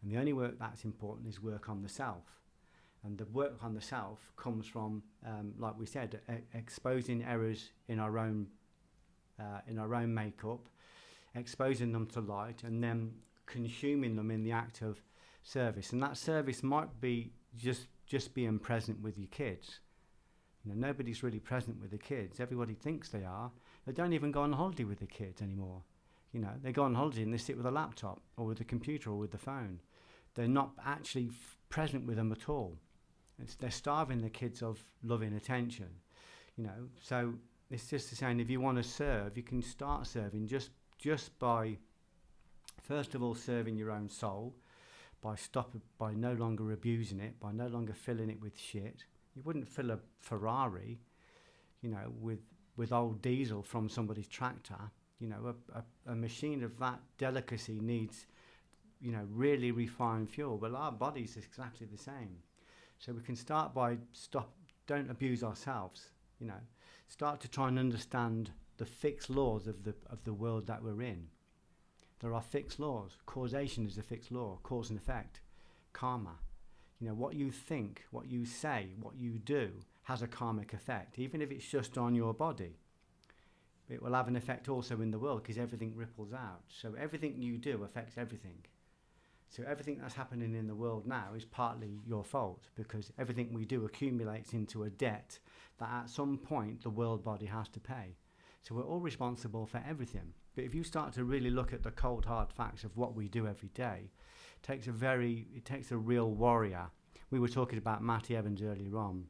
And the only work that's important is work on the self. And the work on the self comes from, like we said, exposing errors in our own makeup, exposing them to light, and then consuming them in the act of service. And that service might be just being present with your kids. Nobody's really present with the kids. Everybody thinks they are, They don't even go on holiday with the kids anymore. You know, they go on holiday and they sit with a laptop or with a computer or with the phone. They're not actually present with them at all. They're starving the kids of love and attention. You know, so it's just the saying, if you want to serve, you can start serving just by, first of all, serving your own soul, by no longer abusing it, by no longer filling it with shit. You wouldn't fill a Ferrari, you know, with old diesel from somebody's tractor. You know, a machine of that delicacy needs, you know, really refined fuel. Well, our body's exactly the same. So we can start by don't abuse ourselves, you know. Start to try and understand the fixed laws of the world that we're in. There are fixed laws. Causation is a fixed law, cause and effect. Karma. You know, what you think, what you say, what you do has a karmic effect, even if it's just on your body. It will have an effect also in the world because everything ripples out. So everything you do affects everything. So everything that's happening in the world now is partly your fault, because everything we do accumulates into a debt that at some point the world body has to pay. So we're all responsible for everything. But if you start to really look at the cold hard facts of what we do every day, it takes a real warrior. We were talking about Matty Evans earlier on,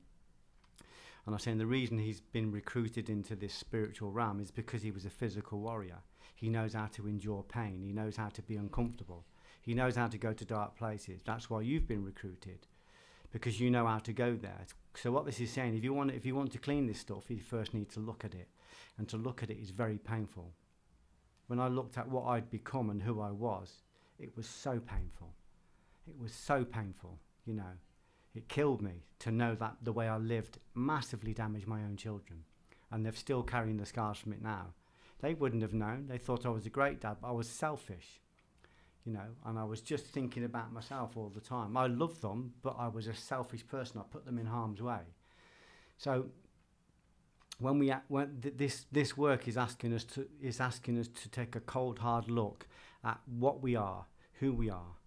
and I was saying the reason he's been recruited into this spiritual realm is because he was a physical warrior. He knows how to endure pain. He knows how to be uncomfortable. He knows how to go to dark places. That's why you've been recruited, because you know how to go there. So what this is saying, if you want to clean this stuff, you first need to look at it, and to look at it is very painful. When I looked at what I'd become and who I was, it was so painful. It was so painful, you know. It killed me to know that the way I lived massively damaged my own children, and they're still carrying the scars from it now. They wouldn't have known. They thought I was a great dad, but I was selfish, you know, and I was just thinking about myself all the time. I loved them, but I was a selfish person. I put them in harm's way. So when this work is asking us to take a cold hard look at what we are, who we are.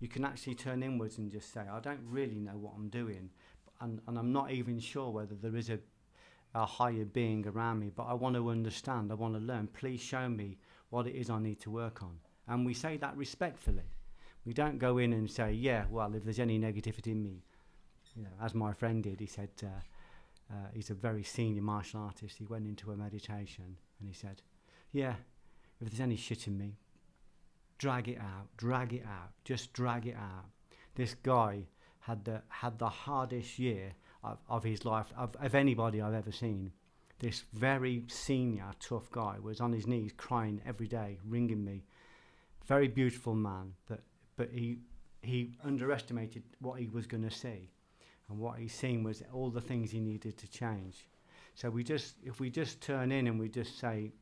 You can actually turn inwards and just say, I don't really know what I'm doing, and I'm not even sure whether there is a higher being around me, but I want to understand, I want to learn. Please show me what it is I need to work on. And we say that respectfully. We don't go in and say, yeah, well, if there's any negativity in me, you know, as my friend did, he said, he's a very senior martial artist. He went into a meditation and he said, yeah, if there's any shit in me, drag it out, just drag it out. This guy had the hardest year of his life, of anybody I've ever seen. This very senior, tough guy was on his knees crying every day, ringing me. Very beautiful man, but he underestimated what he was going to see, and what he's seen was all the things he needed to change. So if we just turn in and we just say,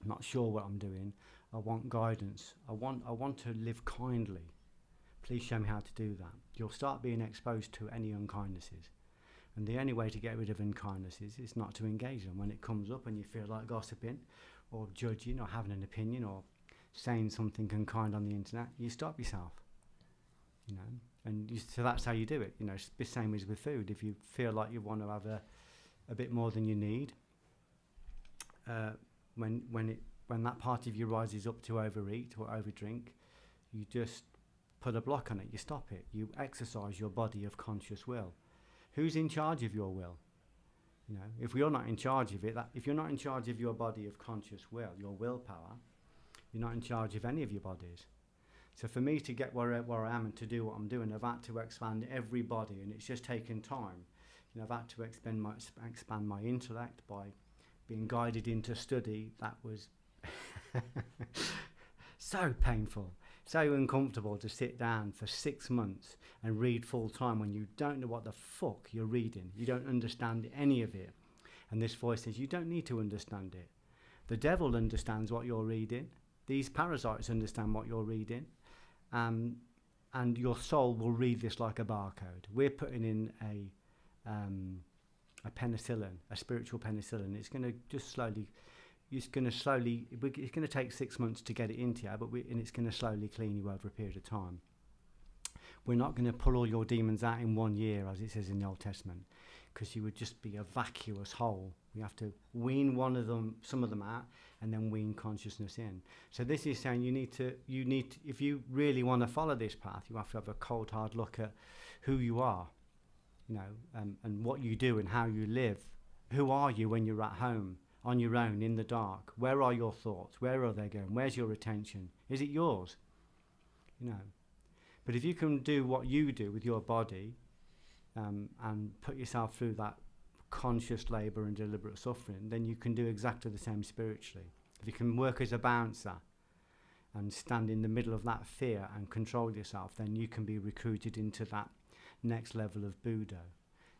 I'm not sure what I'm doing, I want guidance, I want to live kindly, please show me how to do that. You'll start being exposed to any unkindnesses, and the only way to get rid of unkindnesses is not to engage them. When it comes up and you feel like gossiping or judging or having an opinion or saying something unkind on the internet, you stop yourself, you know, and so that's how you do it. You know, it's the same as with food. If you feel like you want to have a bit more than you need, when that part of you rises up to overeat or overdrink, you just put a block on it. You stop it. You exercise your body of conscious will. Who's in charge of your will? You know, if you're not in charge of it, if you're not in charge of your body of conscious will, your willpower, you're not in charge of any of your bodies. So for me to get where I am and to do what I'm doing, I've had to expand every body, and it's just taken time. You know, I've had to expand my intellect by being guided into study. That was so painful, so uncomfortable to sit down for 6 months and read full time when you don't know what the fuck you're reading. You don't understand any of it. And this voice says, you don't need to understand it. The devil understands what you're reading. These parasites understand what you're reading, and your soul will read this like a barcode. We're putting in a penicillin, a spiritual penicillin. It's going to just slowly, it's going to take 6 months to get it into you, and it's going to slowly clean you over a period of time. We're not going to pull all your demons out in 1 year, as it says in the Old Testament, because you would just be a vacuous hole. We have to wean some of them out, and then wean consciousness in. So this is saying you need to, if you really want to follow this path, you have to have a cold, hard look at who you are, and what you do and how you live. Who are you when you're at home, on your own, in the dark? Where are your thoughts? Where are they going? Where's your attention? Is it yours? But if you can do what you do with your body, and put yourself through that conscious labour and deliberate suffering, then you can do exactly the same spiritually. If you can work as a bouncer and stand in the middle of that fear and control yourself, then you can be recruited into that next level of Buddha.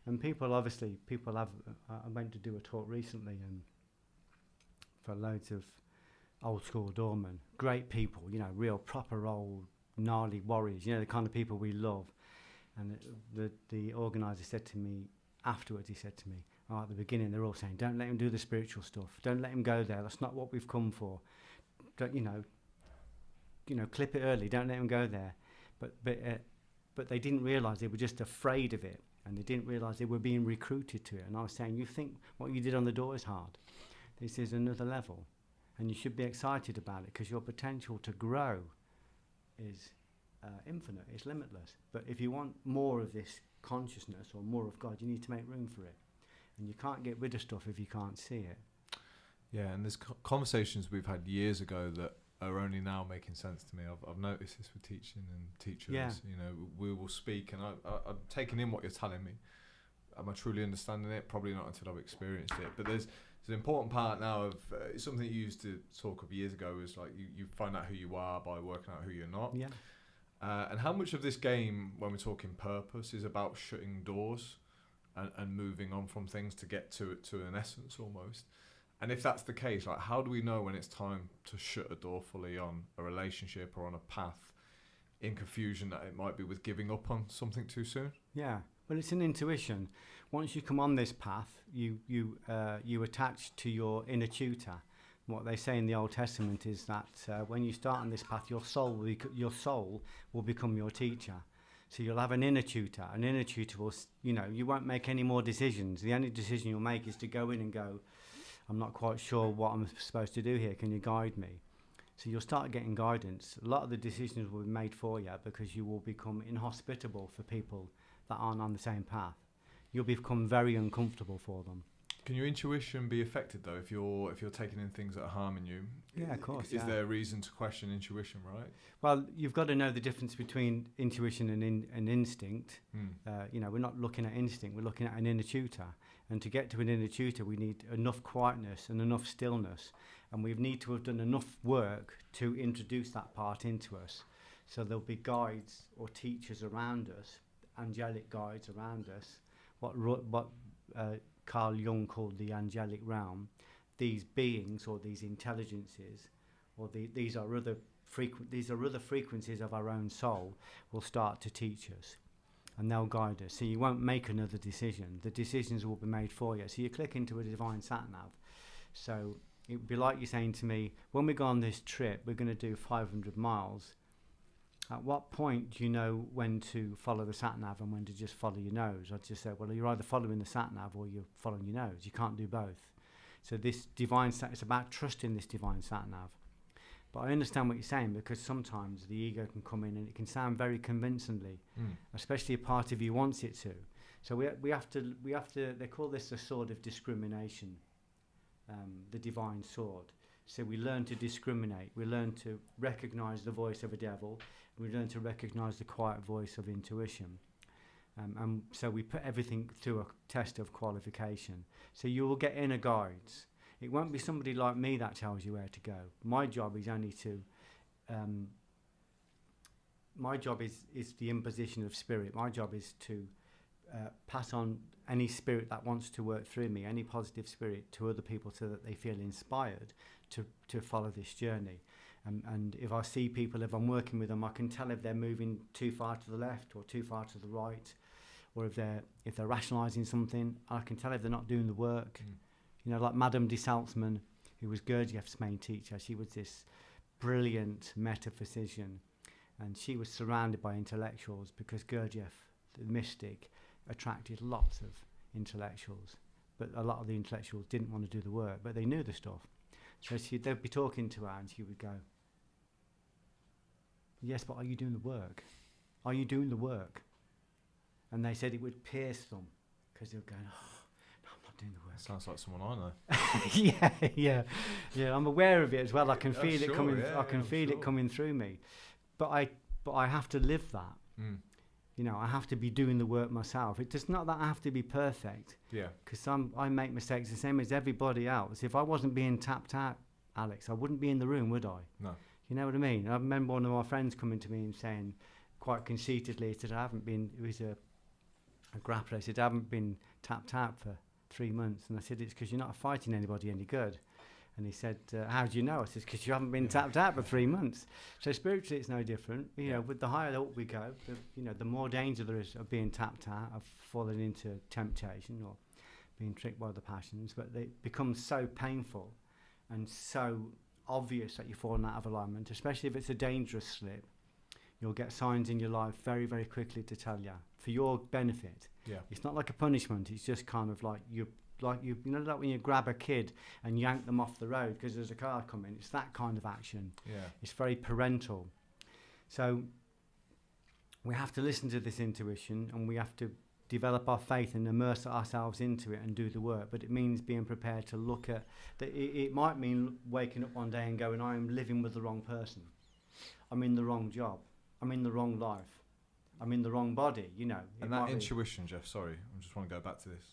And people have, I went to do a talk recently for loads of old school doormen, great people, real proper old gnarly warriors, the kind of people we love. And the organiser said to me afterwards, he said to me, at the beginning they're all saying, don't let him do the spiritual stuff, don't let him go there, that's not what we've come for, don't, clip it early, don't let him go there. But they didn't realise they were just afraid of it, and they didn't realise they were being recruited to it. And I was saying, you think what you did on the door is hard? This is another level, and you should be excited about it, because your potential to grow is infinite, it's limitless. But if you want more of this consciousness or more of God, you need to make room for it. And you can't get rid of stuff if you can't see it. Yeah, and there's conversations we've had years ago that are only now making sense to me. I've noticed this with teaching and teachers. Yeah. We will speak, and I'm taking in what you're telling me. Am I truly understanding it? Probably not until I've experienced it. But there's an important part now of it's something you used to talk of years ago, is like you find out who you are by working out who you're not. Yeah. And how much of this game, when we're talking purpose, is about shutting doors and moving on from things to get to an essence almost? And if that's the case, like, how do we know when it's time to shut a door fully on a relationship or on a path, in confusion that it might be with giving up on something too soon? Yeah, well, it's an intuition. Once you come on this path, you attach to your inner tutor. What they say in the Old Testament is that when you start on this path, your soul will become your teacher. So you'll have an inner tutor. An inner tutor will, you won't make any more decisions. The only decision you'll make is to go in and go, I'm not quite sure what I'm supposed to do here. Can you guide me? So you'll start getting guidance. A lot of the decisions will be made for you, because you will become inhospitable for people that aren't on the same path. You'll become very uncomfortable for them. Can your intuition be affected though if you're taking in things that are harming you? Yeah, of course. Is there a reason to question intuition, right? Well, you've got to know the difference between intuition and instinct. We're not looking at instinct, we're looking at an inner tutor. And to get to an inner tutor, we need enough quietness and enough stillness. And we need to have done enough work to introduce that part into us. So there'll be guides or teachers around us, angelic guides around us, what Carl Jung called the angelic realm. These beings or these intelligences, or these are other frequencies of our own soul, will start to teach us, and they'll guide us. So you won't make another decision. The decisions will be made for you. So you click into a divine sat-nav. So it would be like you saying to me, when we go on this trip, we're going to do 500 miles. At what point do you know when to follow the sat-nav and when to just follow your nose? I'd just say, well, you're either following the sat-nav or you're following your nose. You can't do both. So this divine it's about trusting this divine sat-nav. But I understand what you're saying, because sometimes the ego can come in and it can sound very convincingly, especially a part of you wants it to. So we have to, they call this the sword of discrimination, the divine sword. So we learn to discriminate, we learn to recognize the voice of a devil, we learn to recognize the quiet voice of intuition. And so we put everything through a test of qualification. So you will get inner guides. It won't be somebody like me that tells you where to go. My job is only to, my job is the imposition of spirit. My job is to pass on any spirit that wants to work through me, any positive spirit, to other people, so that they feel inspired to follow this journey. And if I see people, if I'm working with them, I can tell if they're moving too far to the left or too far to the right, or if they're rationalising something. I can tell if they're not doing the work. Like Madame de Salzman, who was Gurdjieff's main teacher. She was this brilliant metaphysician, and she was surrounded by intellectuals, because Gurdjieff, the mystic, attracted lots of intellectuals. but a lot of the intellectuals didn't want to do the work, but they knew the stuff. So they'd be talking to her and she would go, yes, but are you doing the work? Are you doing the work? And they said it would pierce them because they were going, oh, no, I'm not doing the work. Sounds like someone I know. Yeah. I'm aware of it as well. I can feel it coming. Yeah, I can feel it coming through me, but I have to live that. Mm. You know, I have to be doing the work myself. It does not that I have to be perfect. Yeah. Because I make mistakes the same as everybody else. If I wasn't being tapped out, Alex, I wouldn't be in the room, would I? No. You know what I mean? I remember one of my friends coming to me and saying, quite conceitedly, he said, I haven't been, it was a grappler, he said, I haven't been tapped out for 3 months. And I said, it's because you're not fighting anybody any good. And he said, how do you know? I said, because you haven't been tapped out for 3 months. So spiritually, it's no different. You know, with the higher up we go, the more danger there is of being tapped out, of falling into temptation or being tricked by the passions. But it becomes so painful and so obvious that you're falling out of alignment, especially if it's a dangerous slip. You'll get signs in your life very, very quickly to tell you, for your benefit. Yeah. It's not like a punishment. It's just kind of like you know, like when you grab a kid and yank them off the road because there's a car coming. It's that kind of action. Yeah. It's very parental. So we have to listen to this intuition and we have to develop our faith and immerse ourselves into it and do the work. But it means being prepared to look at that. It might mean waking up one day and going, I am living with the wrong person. I'm in the wrong job. I'm in the wrong life. I'm in the wrong body, you know. And that intuition, Geoff, sorry, I just want to go back to this.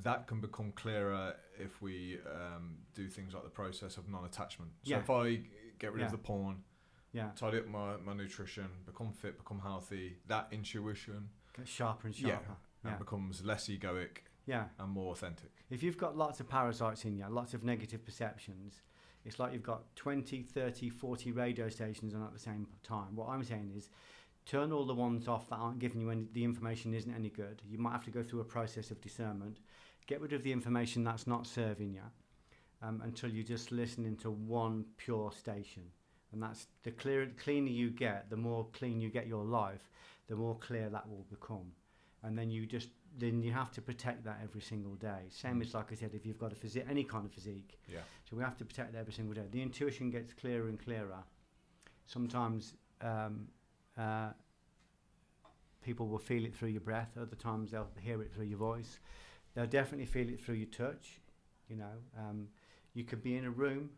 That can become clearer if we do things like the process of non-attachment. So if I get rid of the porn, tidy up my nutrition, become fit, become healthy, that intuition gets sharper and sharper. And becomes less egoic and more authentic. If you've got lots of parasites in you, lots of negative perceptions, it's like you've got 20, 30, 40 radio stations on at the same time. What I'm saying is turn all the ones off that aren't giving you the information isn't any good. You might have to go through a process of discernment. Get rid of the information that's not serving you until you're just listening to one pure station. And that's the cleaner you get, the more clean you get your life, the more clear that will become. And then you have to protect that every single day. Same as, like I said, if you've got a any kind of physique. Yeah. So we have to protect that every single day. The intuition gets clearer and clearer. Sometimes people will feel it through your breath. Other times they'll hear it through your voice. They'll definitely feel it through your touch. You know, you could be in a room.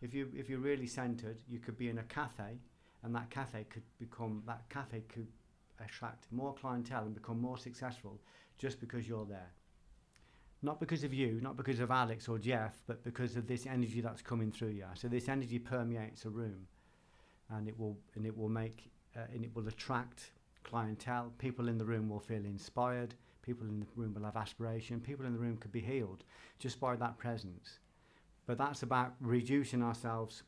If you're really centered, you could be in a cafe, and that cafe could attract more clientele and become more successful just because you're there. Not because of you, not because of Alex or Geoff, but because of this energy that's coming through you. So this energy permeates a room, and it will attract clientele. People in the room will feel inspired. People in the room will have aspiration. People in the room could be healed just by that presence. But that's about reducing ourselves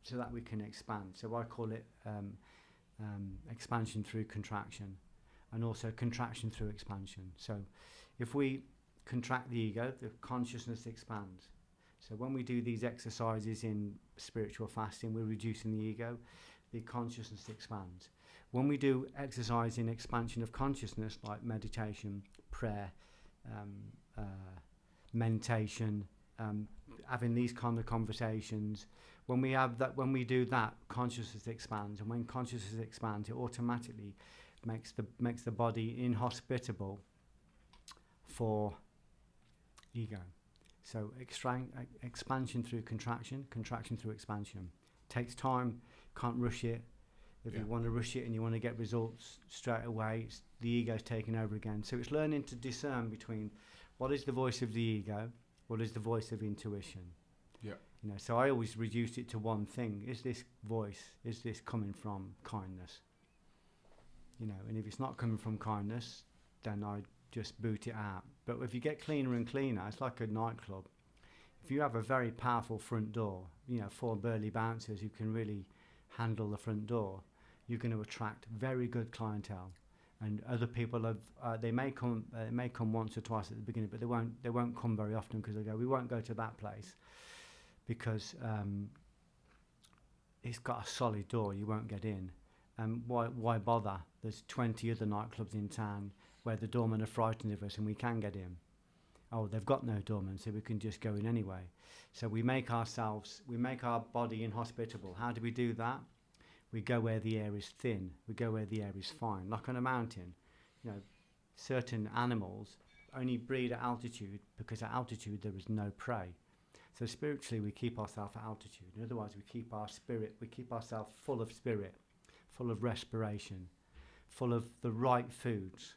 so that we can expand. So I call it expansion through contraction, and also contraction through expansion. So if we contract the ego, the consciousness expands. So when we do these exercises in spiritual fasting, we're reducing the ego, the consciousness expands. When we do exercise in expansion of consciousness, like meditation, prayer, meditation, having these kind of conversations, when we do that, consciousness expands, and when consciousness expands, it automatically makes the body inhospitable for ego. So expansion through contraction, contraction through expansion. Takes time, can't rush it. If you want to rush it and you want to get results straight away, the ego's taking over again. So it's learning to discern between what is the voice of the ego, what is the voice of intuition. Yeah. You know, so I always reduce it to one thing. Is this voice, is this coming from kindness? You know, and if it's not coming from kindness, then I just boot it out. But if you get cleaner and cleaner, it's like a nightclub. If you have a very powerful front door, 4 burly bouncers who can really handle the front door, you're going to attract very good clientele. And other people they may come once or twice at the beginning, but they won't come very often because they go, we won't go to that place because it's got a solid door, you won't get in. Why bother? There's 20 other nightclubs in town where the doormen are frightened of us and we can get in. oh, they've got no dormancy, we can just go in anyway. So we make our body inhospitable. How do we do that? We go where the air is thin. We go where the air is fine. Like on a mountain, you know, certain animals only breed at altitude because at altitude there is no prey. So spiritually we keep ourselves at altitude. Otherwise we keep ourselves full of spirit, full of respiration, full of the right foods,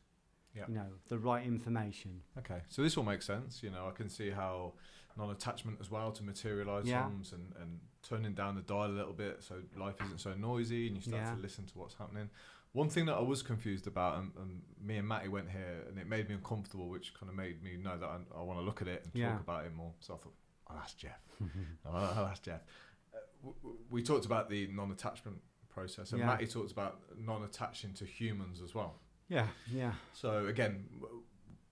you know, the right information. Okay, so this all makes sense. You know, I can see how non-attachment as well to materialise things and turning down the dial a little bit so life isn't so noisy and you start to listen to what's happening. One thing that I was confused about, and me and Matty went here, and it made me uncomfortable, which kind of made me know that I want to look at it and talk about it more. So I thought, I'll ask Geoff. I'll ask Geoff. We talked about the non-attachment process, and Matty talked about non-attaching to humans as well. Yeah, yeah. So again,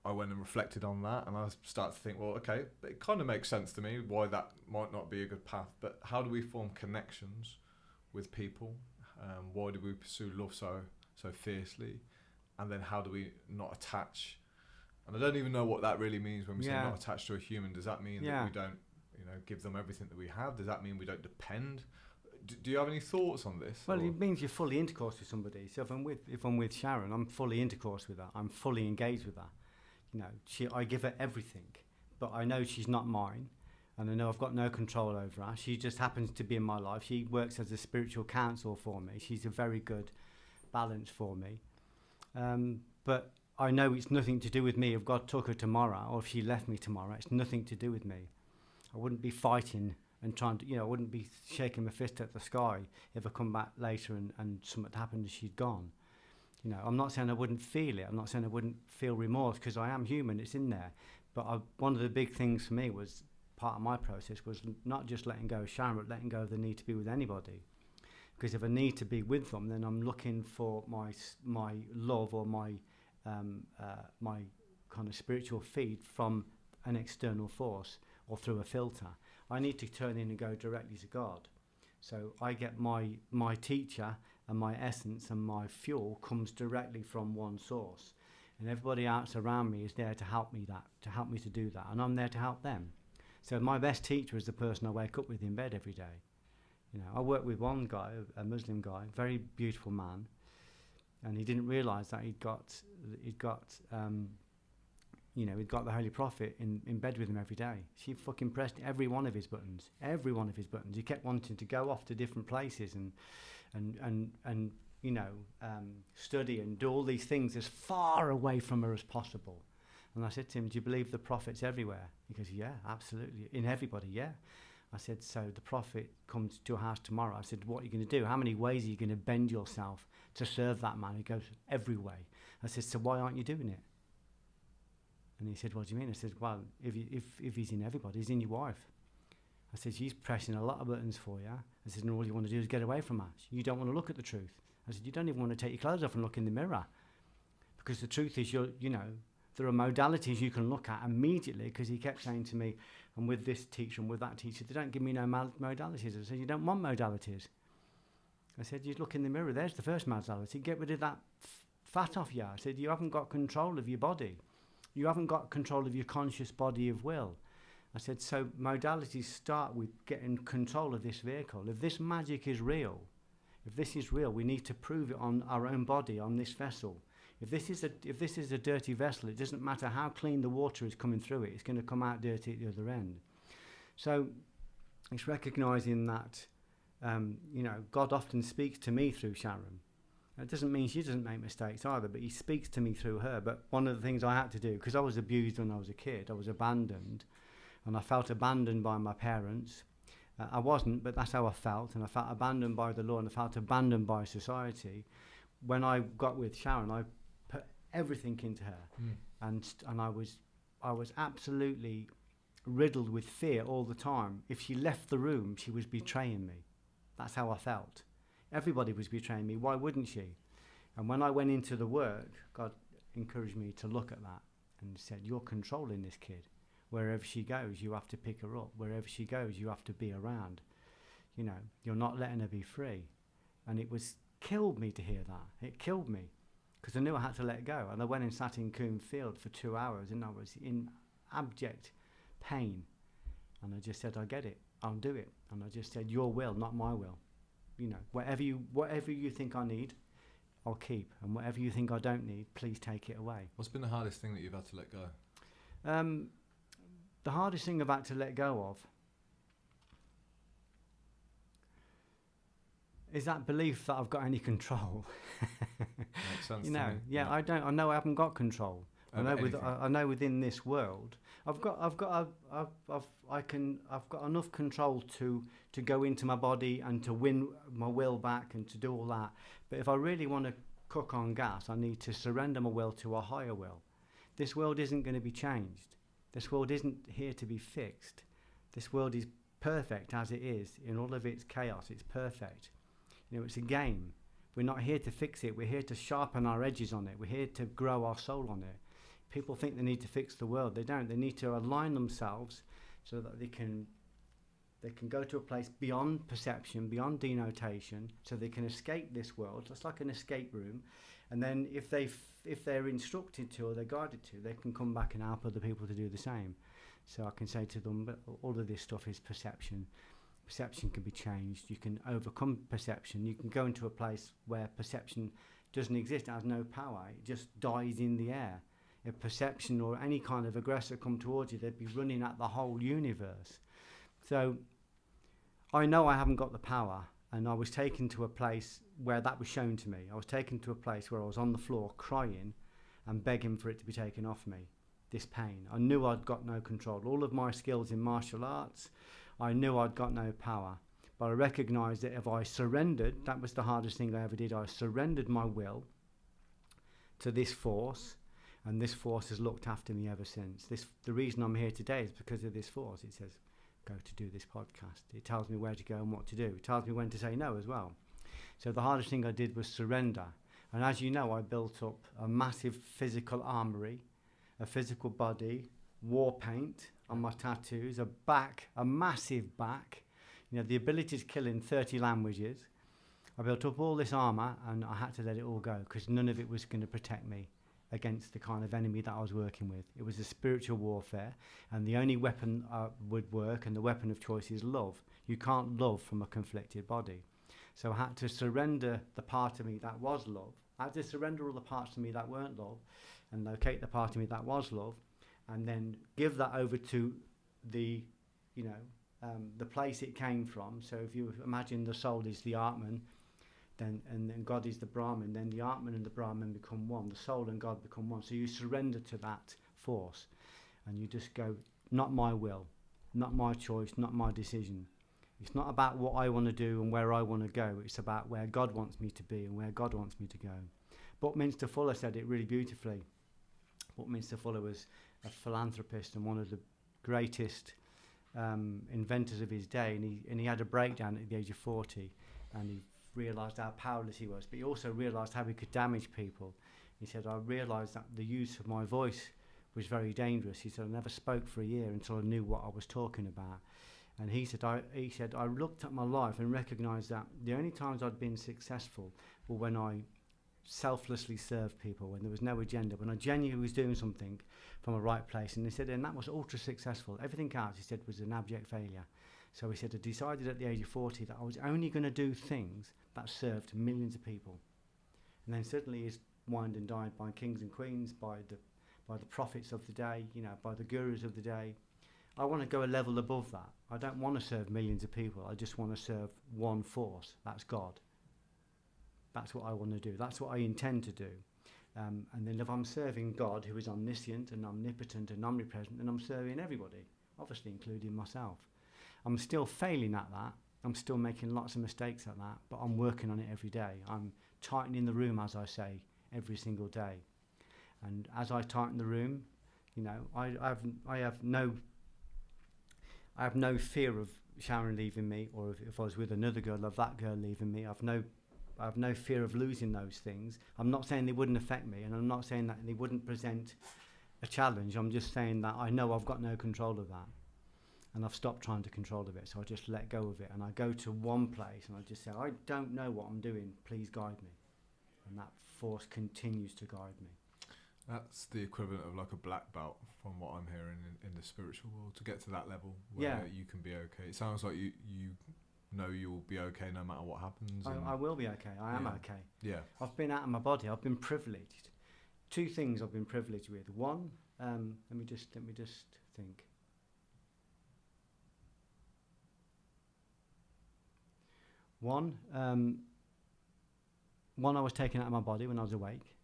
I went and reflected on that, and I started to think, well, okay, it kind of makes sense to me why that might not be a good path, but how do we form connections with people? Why do we pursue love so fiercely? And then how do we not attach? And I don't even know what that really means when we say not attached to a human. Does that mean that we don't, you know, give them everything that we have? Does that mean we don't depend? Do you have any thoughts on this? Well, it means you're fully intercourse with somebody. So if I'm with Sharon, I'm fully intercourse with her. I'm fully engaged with her. You know, I give her everything, but I know she's not mine, and I know I've got no control over her. She just happens to be in my life. She works as a spiritual counsel for me. She's a very good balance for me. But I know it's nothing to do with me. If God took her tomorrow, or if she left me tomorrow, it's nothing to do with me. I wouldn't be fighting and trying to, you know, I wouldn't be shaking my fist at the sky if I come back later and something happened and she'd gone. You know, I'm not saying I wouldn't feel it. I'm not saying I wouldn't feel remorse, because I am human. It's in there. But one of the big things for me was, part of my process was not just letting go of Sharon, but letting go of the need to be with anybody. Because if I need to be with them, then I'm looking for my love or my kind of spiritual feed from an external force or through a filter. I need to turn in and go directly to God. So I get my teacher, and my essence and my fuel comes directly from one source. And everybody else around me is there to help me to do that. And I'm there to help them. So my best teacher is the person I wake up with in bed every day. You know, I work with one guy, a Muslim guy, very beautiful man, and he didn't realise that he'd got the Holy Prophet in bed with him every day. She fucking pressed every one of his buttons. He kept wanting to go off to different places and study and do all these things as far away from her as possible. And I said to him, do you believe the Prophet's everywhere? He goes, yeah, absolutely. In everybody, yeah. I said, so the Prophet comes to your house tomorrow. I said, what are you going to do? How many ways are you going to bend yourself to serve that man? He goes, every way. I said, so why aren't you doing it? And he said, what do you mean? I said, well, if he's in everybody, he's in your wife. I said, she's pressing a lot of buttons for you. I said, and all you want to do is get away from her. You don't want to look at the truth. I said, you don't even want to take your clothes off and look in the mirror. Because the truth is, there are modalities you can look at immediately, because he kept saying to me, I'm with this teacher and with that teacher, they don't give me no modalities. I said, you don't want modalities. I said, you look in the mirror, there's the first modality. Get rid of that fat off you. I said, you haven't got control of your body. You haven't got control of your conscious body of will. I said, so modalities start with getting control of this vehicle. If this magic is real, we need to prove it on our own body, on this vessel. If this is a dirty vessel, it doesn't matter how clean the water is coming through it, it's going to come out dirty at the other end. So it's recognising that, God often speaks to me through Sharon. It doesn't mean she doesn't make mistakes either, but he speaks to me through her. But one of the things I had to do, because I was abused when I was a kid, I was abandoned, and I felt abandoned by my parents. I wasn't, but that's how I felt, and I felt abandoned by the law, and I felt abandoned by society. When I got with Sharon, I put everything into her, and I was absolutely riddled with fear all the time. If she left the room, she was betraying me. That's how I felt. Everybody was betraying me. Why wouldn't she? And when I went into the work, God encouraged me to look at that and said, you're controlling this kid. Wherever she goes, you have to pick her up. Wherever she goes, you have to be around. You're not letting her be free. And it killed me to hear that. It killed me, because I knew I had to let go. And I went and sat in Coombe Field for 2 hours, and I was in abject pain. And I just said, I get it, I'll do it. And I just said, your will, not my will. You know, whatever you think I need, I'll keep. And whatever you think I don't need, please take it away. What's been the hardest thing that you've had to let go? The hardest thing I've had to let go of is that belief that I've got any control. Makes sense. You know, to me. yeah, I know I haven't got control. I know within this world, I've got enough control to go into my body and to win my will back and to do all that. But if I really want to cook on gas, I need to surrender my will to a higher will. This world isn't going to be changed. This world isn't here to be fixed. This world is perfect as it is in all of its chaos. It's perfect. You know, it's a game. We're not here to fix it. We're here to sharpen our edges on it. We're here to grow our soul on it. People think they need to fix the world. They don't. They need to align themselves so that they can go to a place beyond perception, beyond denotation, so they can escape this world. It's like an escape room. And then if they're instructed to or they're guided to, they can come back and help other people to do the same. So I can say to them, but all of this stuff is perception. Perception can be changed. You can overcome perception. You can go into a place where perception doesn't exist, it has no power. It just dies in the air. If perception or any kind of aggressor come towards you, they'd be running at the whole universe. So I know I haven't got the power, and I was taken to a place where that was shown to me. I was taken to a place where I was on the floor crying and begging for it to be taken off me, this pain. I knew I'd got no control. All of my skills in martial arts, I knew I'd got no power. But I recognised that if I surrendered, that was the hardest thing I ever did. I surrendered my will to this force, and this force has looked after me ever since. The reason I'm here today is because of this force. It says, go to do this podcast. It tells me where to go and what to do. It tells me when to say no as well. So the hardest thing I did was surrender. And as you know, I built up a massive physical armory, a physical body, war paint on my tattoos, a massive back, you know, the ability to kill in 30 languages. I built up all this armour, and I had to let it all go because none of it was going to protect me against the kind of enemy that I was working with. It was a spiritual warfare, and the only weapon would work, and the weapon of choice is love. You can't love from a conflicted body. So I had to surrender the part of me that was love. I had to surrender all the parts of me that weren't love and locate the part of me that was love, and then give that over to the, you know, the place it came from. So if you imagine the soul is the Atman, and then God is the Brahman, then the Atman and the Brahman become one. The soul and God become one. So you surrender to that force, and you just go, not my will, not my choice, not my decision. It's not about what I want to do and where I want to go. It's about where God wants me to be and where God wants me to go. Buckminster Fuller said it really beautifully. Buckminster Fuller was a philanthropist and one of the greatest inventors of his day, and he had a breakdown at the age of 40, and he realised how powerless he was, but he also realised how he could damage people. He said, I realised that the use of my voice was very dangerous. He said, I never spoke for a year until I knew what I was talking about. And he said, I looked at my life and recognised that the only times I'd been successful were when I selflessly served people, when there was no agenda, when I genuinely was doing something from a right place. And he said, and that was ultra successful. Everything else, he said, was an abject failure. So he said, I decided at the age of 40 that I was only going to do things that served millions of people. And then suddenly he's wined and dined by kings and queens, by the prophets of the day, you know, by the gurus of the day. I want to go a level above that. I don't want to serve millions of people. I just want to serve one force. That's God. That's what I want to do. That's what I intend to do. And then if I'm serving God, who is omniscient and omnipotent and omnipresent, then I'm serving everybody, obviously including myself. I'm still failing at that. I'm still making lots of mistakes at that, but I'm working on it every day. I'm tightening the room, as I say, every single day. And as I tighten the room, you know, I have no fear of Sharon leaving me, or if I was with another girl, of that girl leaving me. I have no fear of losing those things. I'm not saying they wouldn't affect me, and I'm not saying that they wouldn't present a challenge. I'm just saying that I know I've got no control of that, and I've stopped trying to control of it. So I just let go of it, and I go to one place, and I just say, I don't know what I'm doing. Please guide me, and that force continues to guide me. That's the equivalent of like a black belt from what I'm hearing in the spiritual world, to get to that level where you can be okay. It sounds like you know you'll be okay no matter what happens. I will be okay. I am okay. Yeah. I've been out of my body. I've been privileged. Two things I've been privileged with. One, let me just think. One, I was taken out of my body when I was awake.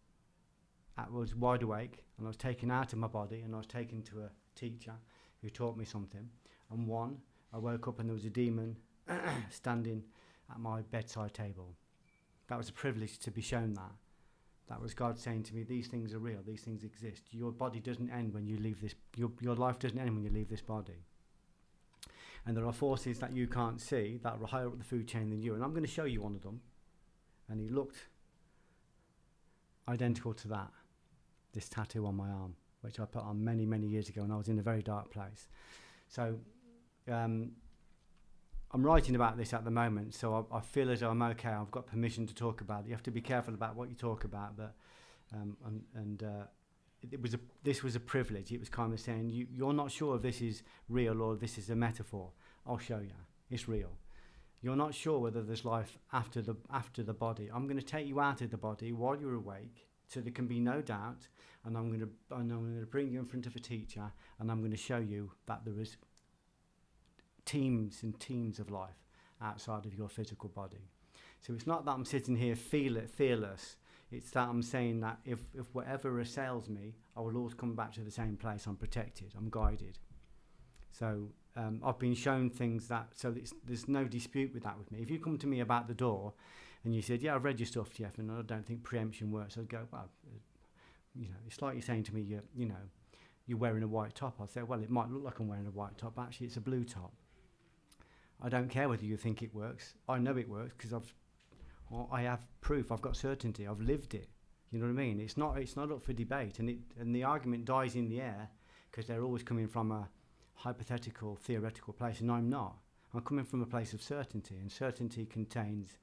I was wide awake, and I was taken out of my body, and I was taken to a teacher who taught me something. And one, I woke up and there was a demon standing at my bedside table. That was a privilege to be shown that. That was God saying to me, these things are real, these things exist. Your body doesn't end when you leave this, your life doesn't end when you leave this body. And there are forces that you can't see that are higher up the food chain than you. And I'm going to show you one of them. And he looked identical to that, this tattoo on my arm, which I put on many, many years ago when I was in a very dark place. So I'm writing about this at the moment, so I feel as though I'm okay. I've got permission to talk about it. You have to be careful about what you talk about, but this was a privilege. It was kind of saying, you're not sure if this is real or this is a metaphor. I'll show you. It's real. You're not sure whether there's life after the body. I'm going to take you out of the body while you're awake, so there can be no doubt. And I'm going to bring you in front of a teacher, and I'm going to show you that there is teams and teams of life outside of your physical body. So it's not that I'm sitting here fearless. It's that I'm saying that if whatever assails me, I will always come back to the same place. I'm protected. I'm guided. So I've been shown things there's no dispute with that with me. If you come to me about the door and you said, yeah, I've read your stuff, Geoff, and I don't think preemption works, I'd go, well, it's like you're saying to me, you're wearing a white top. I'd say, well, it might look like I'm wearing a white top, but actually it's a blue top. I don't care whether you think it works. I know it works because I have proof. I've got certainty. I've lived it. You know what I mean? It's not up for debate, and the argument dies in the air because they're always coming from a hypothetical, theoretical place, and I'm not. I'm coming from a place of certainty, and certainty contains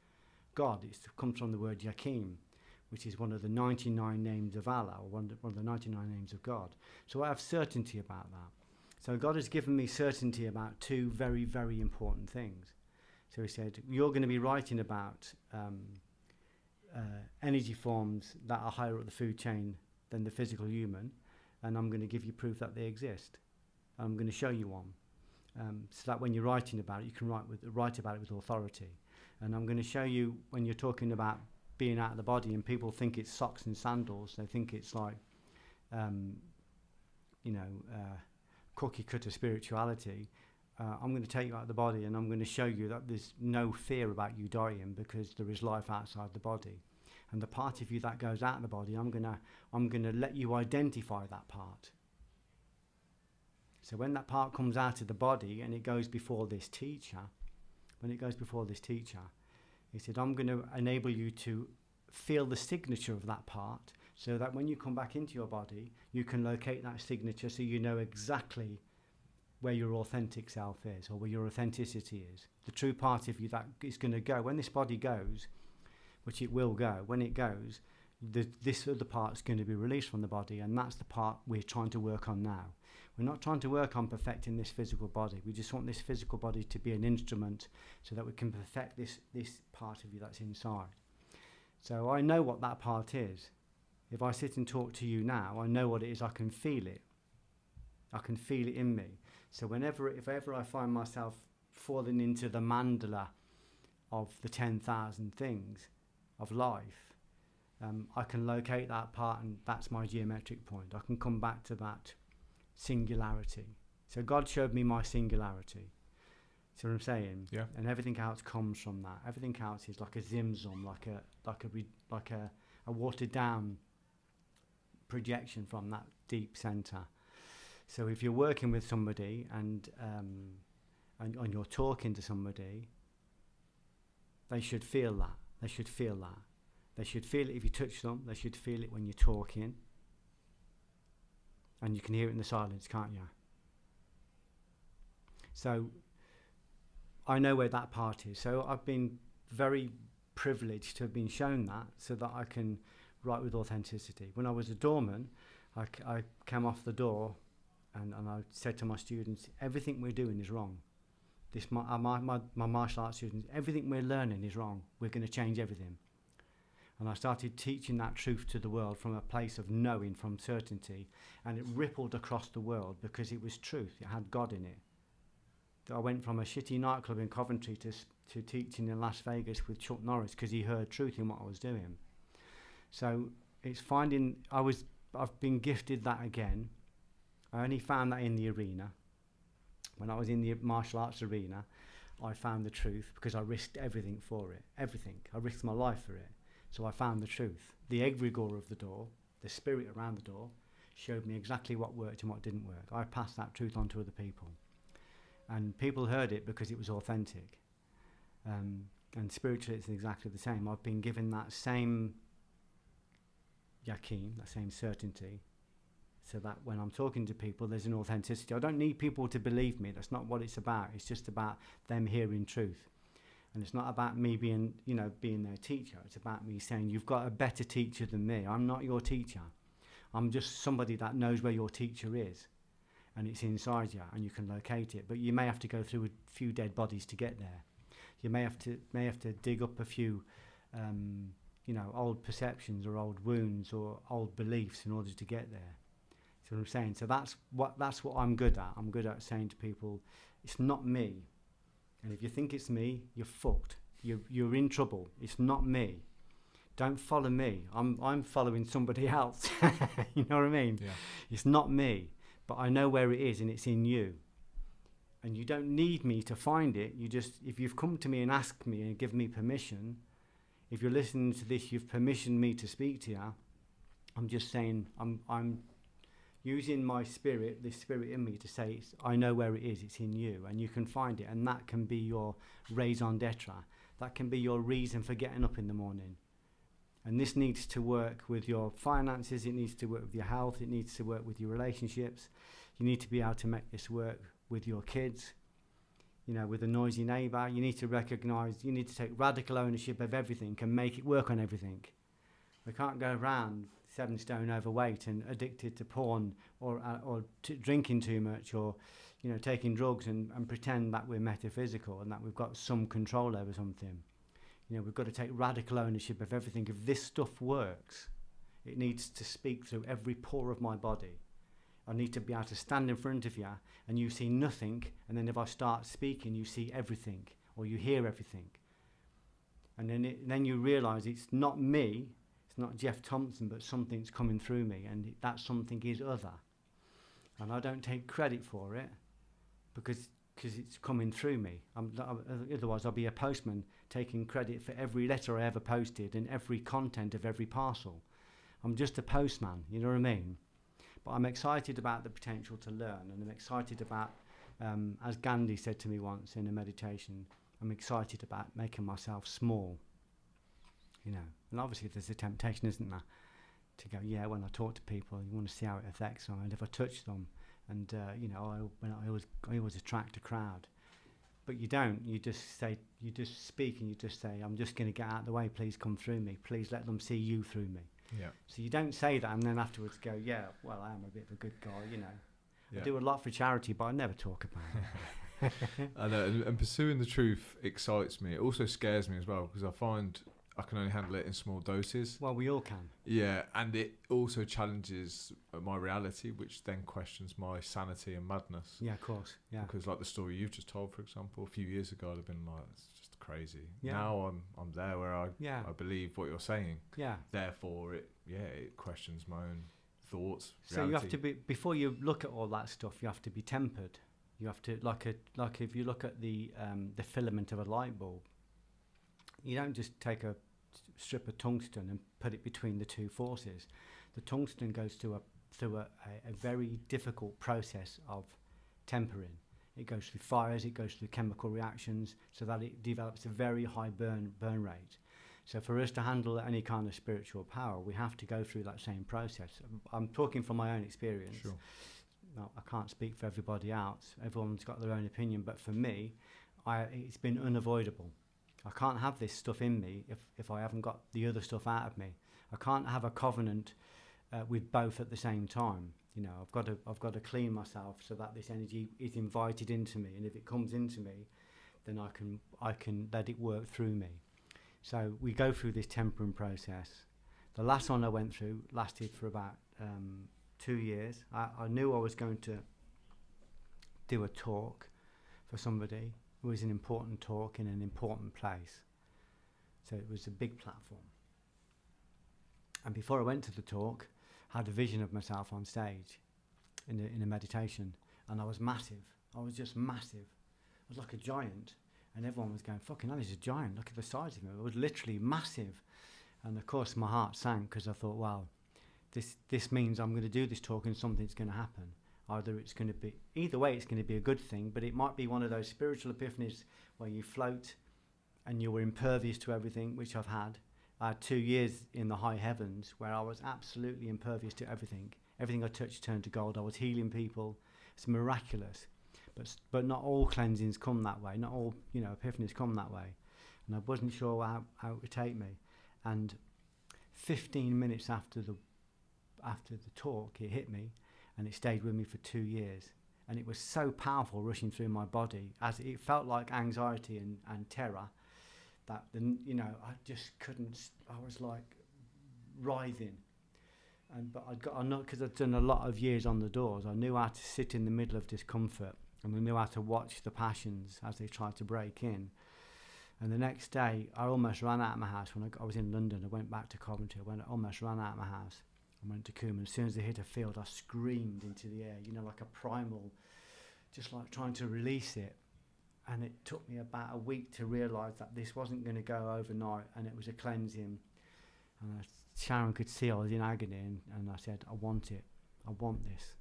God. It comes from the word Yakim, which is one of the 99 names of Allah, or one of the 99 names of God. So I have certainty about that. So God has given me certainty about two very, very important things. So he said, you're going to be writing about energy forms that are higher up the food chain than the physical human, and I'm going to give you proof that they exist. I'm going to show you one, so that when you're writing about it, you can write about it with authority. And I'm going to show you when you're talking about being out of the body, and people think it's socks and sandals. They think it's like, cookie cutter spirituality. I'm going to take you out of the body, and I'm going to show you that there's no fear about you dying, because there is life outside the body. And the part of you that goes out of the body, I'm going to let you identify that part. So when that part comes out of the body and it goes before this teacher, he said, I'm going to enable you to feel the signature of that part, so that when you come back into your body, you can locate that signature, so you know exactly where your authentic self is, or where your authenticity is. The true part of you that is going to go. When this body goes, which it will go, when it goes, this other part is going to be released from the body, and that's the part we're trying to work on now. We're not trying to work on perfecting this physical body. We just want this physical body to be an instrument so that we can perfect this part of you that's inside. So I know what that part is. If I sit and talk to you now, I know what it is. I can feel it. I can feel it in me. So if ever I find myself falling into the mandala of the 10,000 things of life, I can locate that part, and that's my geometric point. I can come back to that singularity. So God showed me my singularity. See what I'm saying? Yeah. And everything else comes from that. Everything else is like a zimzum, like a watered down projection from that deep center. So if you're working with somebody and you're talking to somebody, they should feel that. They should feel that. They should feel it if you touch them. They should feel it when you're talking. And you can hear it in the silence, can't you? So I know where that part is. So I've been very privileged to have been shown that, so that I can right with authenticity. When I was a doorman, I came off the door and I said to my students, everything we're doing is wrong. My martial arts students, everything we're learning is wrong. We're going to change everything. And I started teaching that truth to the world from a place of knowing, from certainty, and it rippled across the world because it was truth. It had God in it. I went from a shitty nightclub in Coventry to teaching in Las Vegas with Chuck Norris because he heard truth in what I was doing. So it's finding, I've been gifted that again. I only found that in the arena. When I was in the martial arts arena, I found the truth because I risked everything for it. Everything. I risked my life for it. So I found the truth. The egregore of the door, the spirit around the door, showed me exactly what worked and what didn't work. I passed that truth on to other people. And people heard it because it was authentic. And spiritually it's exactly the same. I've been given that same yakin, that same certainty, so that when I'm talking to people, there's an authenticity. I don't need people to believe me. That's not what it's about. It's just about them hearing truth. And it's not about me being their teacher. It's about me saying, you've got a better teacher than me. I'm not your teacher. I'm just somebody that knows where your teacher is. And it's inside you, and you can locate it. But you may have to go through a few dead bodies to get there. You may have to dig up a few old perceptions or old wounds or old beliefs in order to get there. See what I'm saying? So that's what I'm good at. I'm good at saying to people, it's not me. And if you think it's me, you're fucked. You're in trouble. It's not me. Don't follow me. I'm following somebody else. You know what I mean? Yeah. It's not me, but I know where it is, and it's in you. And you don't need me to find it. If you've come to me and asked me and give me permission, if you're listening to this, you've permissioned me to speak to you. I'm just saying, I'm using my spirit, this spirit in me, to say, I know where it is, it's in you, and you can find it, and that can be your raison d'etre. That can be your reason for getting up in the morning. And this needs to work with your finances, it needs to work with your health, it needs to work with your relationships. You need to be able to make this work with your kids, with a noisy neighbour. You need to recognise, you need to take radical ownership of everything and make it work on everything. We can't go around 7 stone overweight and addicted to porn or drinking too much or taking drugs and pretend that we're metaphysical and that we've got some control over something. We've got to take radical ownership of everything. If this stuff works, it needs to speak through every pore of my body. I need to be able to stand in front of you and you see nothing, and then if I start speaking you see everything or you hear everything. And then you realise it's not me. It's not Geoff Thompson, but something's coming through me, and that something is other. And I don't take credit for it because it's coming through me. Otherwise, I'll be a postman taking credit for every letter I ever posted and every content of every parcel. I'm just a postman, you know what I mean? But I'm excited about the potential to learn, and I'm excited about, as Gandhi said to me once in a meditation, I'm excited about making myself small. And obviously there's a temptation, isn't there, to go, when I talk to people, you want to see how it affects them, and if I touch them, and I always attract a crowd. But you don't. You just speak, and you just say, I'm just going to get out of the way. Please come through me. Please let them see you through me. Yeah. So you don't say that, and then afterwards go, I am a bit of a good guy. Yeah. I do a lot for charity, but I never talk about it. I know, and pursuing the truth excites me. It also scares me as well, because I find I can only handle it in small doses. Well, we all can. Yeah, and it also challenges my reality, which then questions my sanity and madness. Yeah, of course. Yeah. Because like the story you've just told, for example, a few years ago, I'd have been like, it's just crazy. Yeah. Now I'm there where I believe what you're saying. Yeah. Therefore, it questions my own thoughts. So reality. you have to be, before you look at all that stuff, you have to be tempered. You have to, like if you look at the filament of a light bulb, you don't just take a strip of tungsten and put it between the two forces. The tungsten goes through a very difficult process of tempering. It goes through fires, it goes through chemical reactions, so that it develops a very high burn rate. So for us to handle any kind of spiritual power, we have to go through that same process. I'm talking from my own experience. Sure. No, I can't speak for everybody else. Everyone's got their own opinion, but for me, it's been unavoidable. I can't have this stuff in me if I haven't got the other stuff out of me. I can't have a covenant with both at the same time. You know, I've got to clean myself so that this energy is invited into me, and if it comes into me, then I can let it work through me. So we go through this tempering process. The last one I went through lasted for about 2 years. I knew I was going to do a talk for somebody. It was an important talk in an important place. So it was a big platform. And before I went to the talk, I had a vision of myself on stage in a meditation. And I was massive. I was just massive. I was like a giant. And everyone was going, fucking hell, he's a giant. Look at the size of him. I was literally massive. And of course, my heart sank because I thought, wow, this means I'm going to do this talk and something's going to happen. Either way, it's going to be a good thing, but it might be one of those spiritual epiphanies where you float and you were impervious to everything, which I've had. I had 2 years in the high heavens where I was absolutely impervious to everything. Everything I touched turned to gold. I was healing people. It's miraculous. But not all cleansings come that way. Not all, epiphanies come that way. And I wasn't sure how it would take me. And 15 minutes after the talk, it hit me, and it stayed with me for 2 years. And it was so powerful rushing through my body, as it felt like anxiety and terror, that I just couldn't. I was like writhing. Because I'd done a lot of years on the doors, I knew how to sit in the middle of discomfort, and I knew how to watch the passions as they tried to break in. And the next day, I almost ran out of my house. When I was in London, I went back to Coventry. I almost ran out of my house. I went to Coombe. As soon as they hit a field, I screamed into the air, like a primal, just like trying to release it. And it took me about a week to realise that this wasn't going to go overnight, and it was a cleansing. And Sharon could see I was in agony, and I said, I want it. I want this.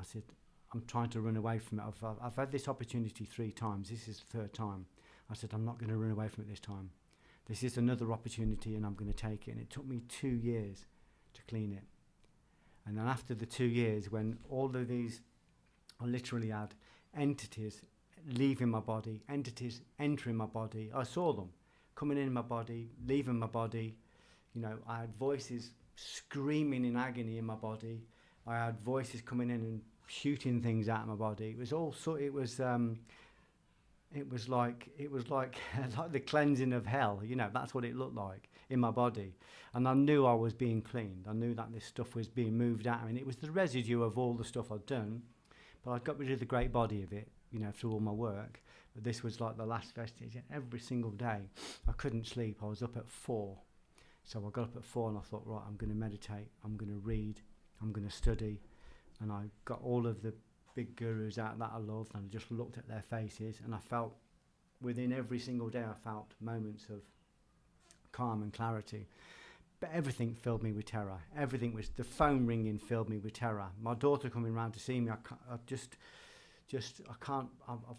I said, I'm trying to run away from it. I've had this opportunity 3 times. This is the 3rd time. I said, I'm not going to run away from it this time. This is another opportunity, and I'm going to take it. And it took me 2 years to clean it. And then after the 2 years, when all of these, I literally had entities leaving my body, entities entering my body. I saw them coming in my body, leaving my body. I had voices screaming in agony in my body. I had voices coming in and shooting things out of my body. It was all it was like like the cleansing of hell. That's what it looked like in my body. And I knew I was being cleaned. I knew that this stuff was being moved out. I mean, it was the residue of all the stuff I'd done, but I got rid of the great body of it, through all my work. But this was like the last vestige. Every single day, I couldn't sleep. I was up at 4. So I got up at 4 and I thought, right, I'm going to meditate. I'm going to read. I'm going to study. And I got all of the big gurus out that I loved, and I just looked at their faces, and I felt within every single day, I felt moments of calm and clarity. But everything filled me with terror. Everything was, the phone ringing filled me with terror. My daughter coming round to see me, I've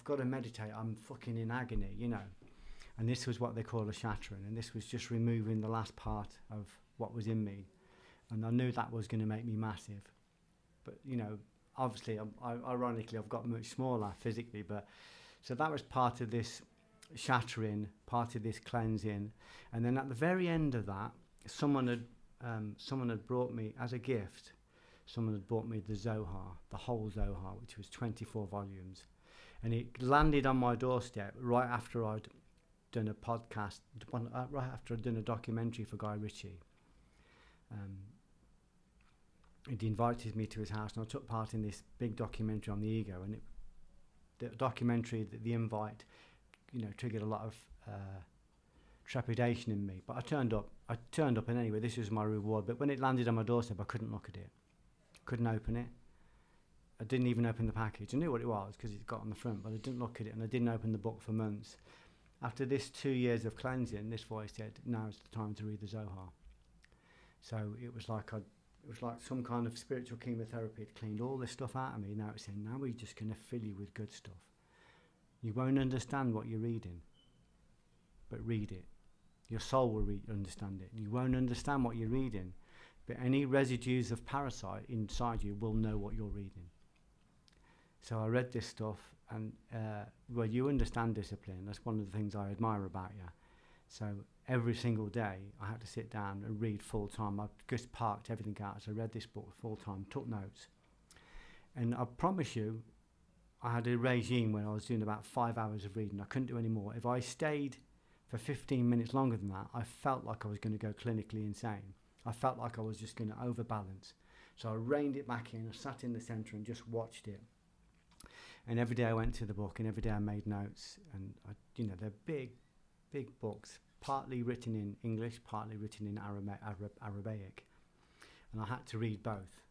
got to meditate. I'm fucking in agony, And this was what they call a shattering, and this was just removing the last part of what was in me. And I knew that was going to make me massive. But, obviously, ironically, I've got much smaller physically, but so that was part of this shattering, part of this cleansing. And then at the very end of that, someone had brought me as a gift. Someone had brought me the Zohar, the whole Zohar, which was 24 volumes, and it landed on my doorstep right after I'd done a podcast, right after I'd done a documentary for Guy Ritchie. He'd invited me to his house, and I took part in this big documentary on the ego. And the documentary, the invite, triggered a lot of trepidation in me. But I turned up, and anyway, this was my reward. But when it landed on my doorstep, I couldn't look at it, couldn't open it. I didn't even open the package. I knew what it was because it got on the front, but I didn't look at it, and I didn't open the book for months. After this 2 years of cleansing, this voice said, "Now's the time to read the Zohar." So it was like some kind of spiritual chemotherapy. It cleaned all this stuff out of me. Now it's saying, now we're just going to fill you with good stuff. You won't understand what you're reading, but read it. Your soul will understand it. You won't understand what you're reading, but any residues of parasite inside you will know what you're reading. So I read this stuff, and you understand discipline. That's one of the things I admire about you. So every single day I had to sit down and read full time. I just parked everything out. So I read this book full time, took notes. And I promise you, I had a regime when I was doing about 5 hours of reading. I couldn't do any more. If I stayed for 15 minutes longer than that, I felt like I was going to go clinically insane. I felt like I was just going to overbalance. So I reined it back in. I sat in the centre and just watched it. And every day I went to the book, and every day I made notes. And they're big books, partly written in English, partly written in Arabic. And I had to read both.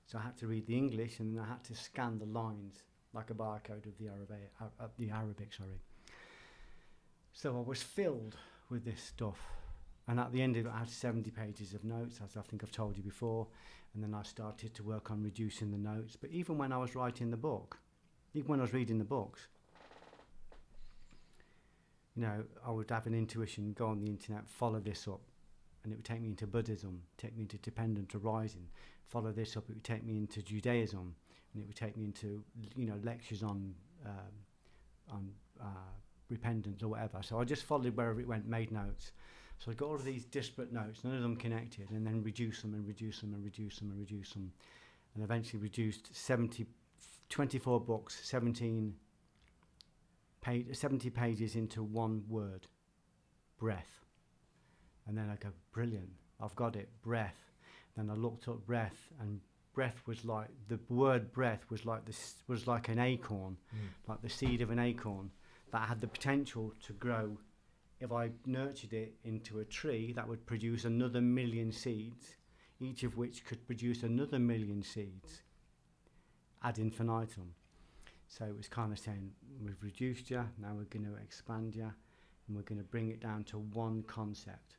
So I had to read the English, and then I had to scan the lines like a barcode of the Arabic. So I was filled with this stuff. And at the end of it, I had 70 pages of notes, as I think I've told you before. And then I started to work on reducing the notes. But even when I was writing the book, even when I was reading the books, I would have an intuition, go on the internet, follow this up, and it would take me into Buddhism, take me into dependent arising. Follow this up, it would take me into Judaism, and it would take me into lectures on repentance or whatever. So I just followed wherever it went, made notes. So I got all of these disparate notes, none of them connected, and then reduce them and reduce them and reduce them and reduce them, and eventually reduced 24 books, 70 pages into one word, breath. And then I go, brilliant, I've got it, breath. Then I looked up breath, and breath was like, the word breath was like an acorn, like the seed of an acorn that had the potential to grow. If I nurtured it into a tree, that would produce another 1,000,000 seeds, each of which could produce another 1,000,000 seeds ad infinitum. So it was kind of saying, we've reduced you, now we're going to expand you, and we're going to bring it down to one concept.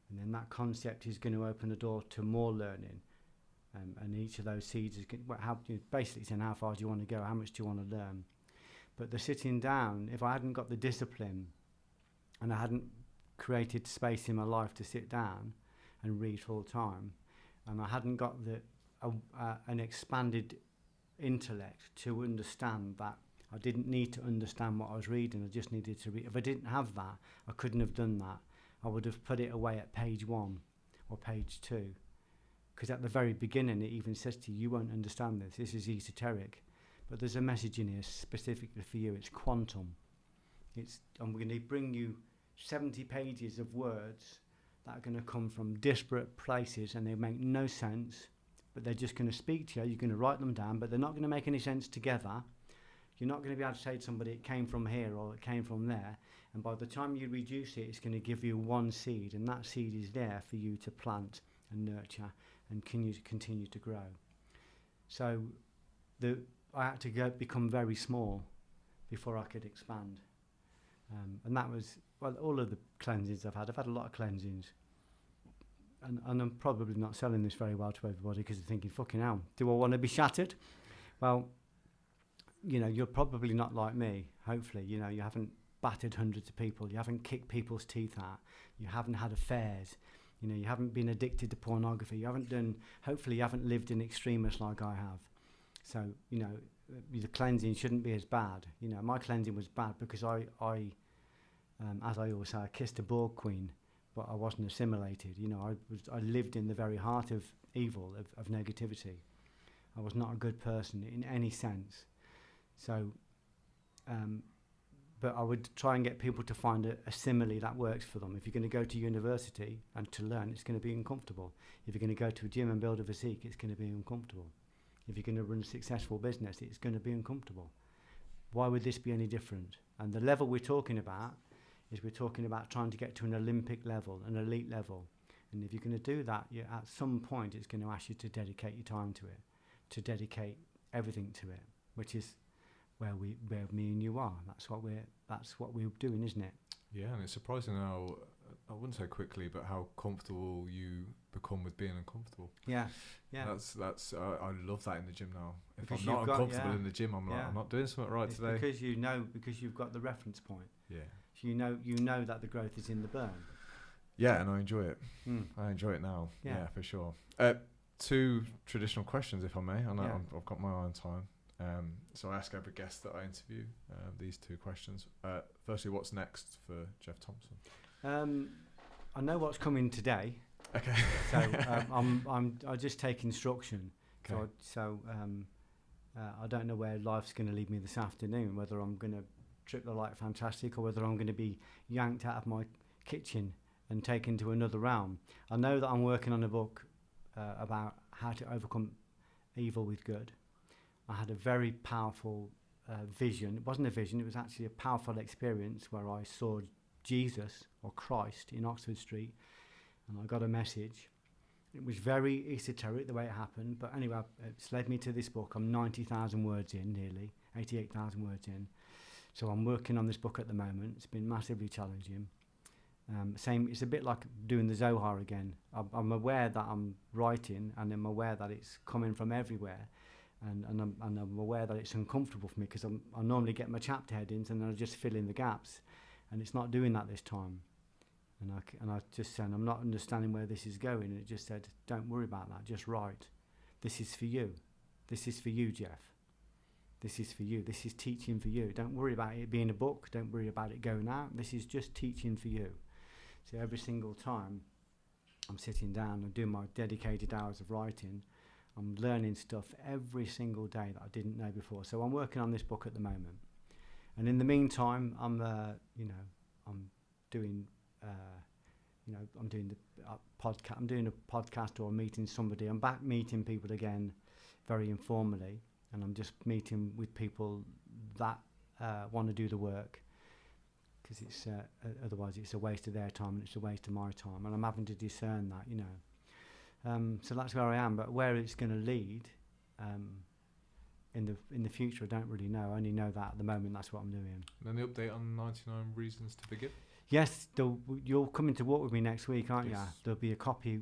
And then that concept is going to open the door to more learning. And each of those seeds is basically saying, how far do you want to go? How much do you want to learn? But the sitting down, if I hadn't got the discipline and I hadn't created space in my life to sit down and read full time, and I hadn't got an expanded intellect to understand that I didn't need to understand what I was reading, I just needed to read. If I didn't have that, I couldn't have done that. I would have put it away at page 1 or page 2, because at the very beginning it even says to you, you won't understand this is esoteric, but there's a message in here specifically for you. It's quantum. I'm going to bring you 70 pages of words that are going to come from disparate places, and they make no sense, but they're just going to speak to you. You're going to write them down, but they're not going to make any sense together. You're not going to be able to say to somebody, it came from here or it came from there. And by the time you reduce it, it's going to give you one seed, and that seed is there for you to plant and nurture and continue to grow. So I had to become very small before I could expand. And that was, all of the cleansings I've had a lot of cleansings. And I'm probably not selling this very well to everybody, because they're thinking, fucking hell, do I want to be shattered? Well, you're probably not like me, hopefully. You haven't battered hundreds of people. You haven't kicked people's teeth out. You haven't had affairs. You haven't been addicted to pornography. Hopefully you haven't lived in extremists like I have. So, the cleansing shouldn't be as bad. My cleansing was bad because I as I always say, I kissed a Borg queen, but I wasn't assimilated. I lived in the very heart of evil, of negativity. I was not a good person in any sense. So, but I would try and get people to find a simile that works for them. If you're going to go to university and to learn, it's going to be uncomfortable. If you're going to go to a gym and build a physique, it's going to be uncomfortable. If you're going to run a successful business, it's going to be uncomfortable. Why would this be any different? And the level we're talking about is we're talking about trying to get to an Olympic level, an elite level. And if you're going to do that, at some point it's going to ask you to dedicate your time to it, to dedicate everything to it, which is where me and you are. That's what we're doing, isn't it? Yeah, and it's surprising how, I wouldn't say quickly, but how comfortable you become with being uncomfortable. Yeah. That's I love that in the gym now. If Because I'm not uncomfortable yeah. in the gym, I'm like, I'm not doing something right It's today. because you've got the reference point. Yeah. So you know that the growth is in the burn. Yeah, and I enjoy it. I enjoy it now. Yeah, for sure. 2 traditional questions, if I may. I know I've got my eye on time. So I ask every guest that I interview these 2 questions. Firstly, what's next for Geoff Thompson? I know what's coming today. Okay. So I just take instruction. Okay. I don't know where life's going to lead me this afternoon, whether I'm going to trip the light fantastic or whether I'm going to be yanked out of my kitchen and taken to another realm. I know that I'm working on a book about how to overcome evil with good. I had a very powerful vision. It wasn't a vision, it was actually a powerful experience where I saw Jesus or Christ in Oxford Street, and I got a message. It was very esoteric the way it happened, but anyway, it's led me to this book. I'm 90,000 words in, nearly 88,000 words in. So I'm working on this book at the moment. It's been massively challenging. It's a bit like doing the Zohar again. I'm aware that I'm writing, and I'm aware that it's coming from everywhere, and I'm aware that it's uncomfortable for me because I normally get my chapter headings and then I just fill in the gaps, and it's not doing that this time. And I just said, I'm not understanding where this is going, and it just said, don't worry about that, just write. This is for you. This is for you, Geoff. This is for you. This is teaching for you. Don't worry about it being a book. Don't worry about it going out. This is just teaching for you. So every single time I'm sitting down and doing my dedicated hours of writing, I'm learning stuff every single day that I didn't know before. So I'm working on this book at the moment. And in the meantime, I'm doing the podcast. I'm doing a podcast or meeting somebody. I'm back meeting people again, very informally, and I'm just meeting with people that want to do the work, because it's otherwise it's a waste of their time and it's a waste of my time, and I'm having to discern that, you know. So that's where I am. But where it's going to lead in the future, I don't really know. I only know that at the moment that's what I'm doing. And any update on 99 Reasons to Forgive? Yes, you're coming to walk with me next week, aren't you? There'll be a copy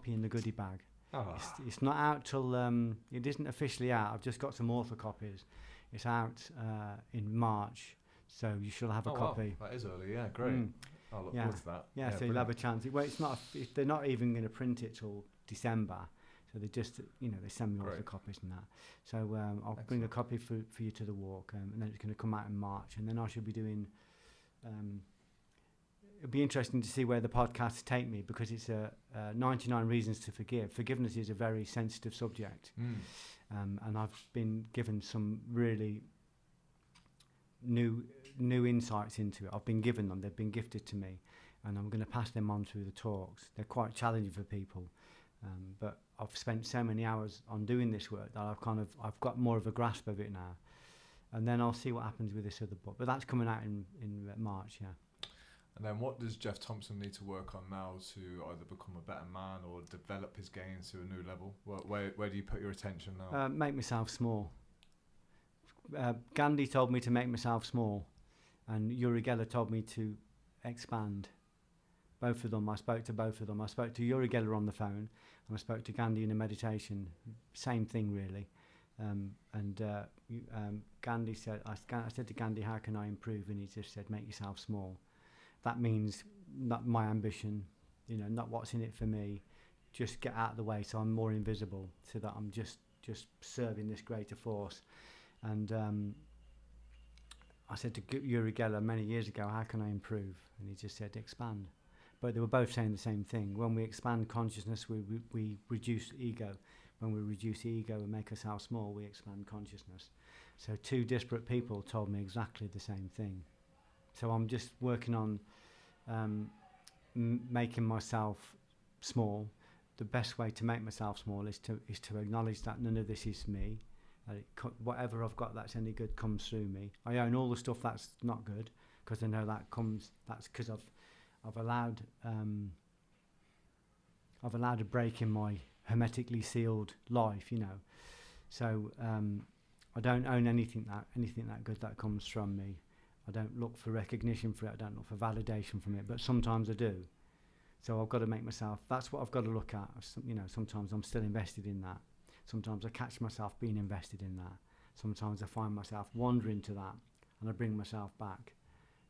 in the goodie bag. Oh. It's not out till it isn't officially out. I've just got some author copies. It's out in March, so you should have a copy. Wow. That is early, yeah, great. I'll look forward to that. Yeah, so you'll have a chance. It's not. They're not even going to print it till December, so they just they send me author copies and that. So I'll bring a copy for you to the walk, and then it's going to come out in March, and then I should be doing. It'll be interesting to see where the podcasts take me, because it's 99 Reasons to Forgive. Forgiveness is a very sensitive subject. And I've been given some really new insights into it. I've been given them. They've been gifted to me, and I'm going to pass them on through the talks. They're quite challenging for people, but I've spent so many hours on doing this work that I've got more of a grasp of it now. And then I'll see what happens with this other book. But that's coming out in March, yeah. And then what does Geoff Thompson need to work on now to either become a better man or develop his gains to a new level? Where do you put your attention now? Make myself small. Gandhi told me to make myself small, and Uri Geller told me to expand. Both of them, I spoke to both of them. I spoke to Uri Geller on the phone, and I spoke to Gandhi in a meditation. Same thing, really. Gandhi said, I said to Gandhi, how can I improve? And he just said, make yourself small. That means not my ambition, not what's in it for me. Just get out of the way so I'm more invisible, so that I'm just serving this greater force. And I said to Uri Geller many years ago, how can I improve? And he just said, expand. But they were both saying the same thing. When we expand consciousness, we reduce ego. When we reduce ego and make ourselves small, we expand consciousness. So two disparate people told me exactly the same thing. So I'm just working on making myself small. The best way to make myself small is to acknowledge that none of this is me. Whatever I've got that's any good comes through me. I own all the stuff that's not good, because I know that's because I've allowed a break in my hermetically sealed life, So I don't own anything that good that comes from me. I don't look for recognition for it. I don't look for validation from it, but sometimes I do. So I've got to make myself. That's what I've got to look at. Sometimes I'm still invested in that. Sometimes I catch myself being invested in that. Sometimes I find myself wandering to that, and I bring myself back.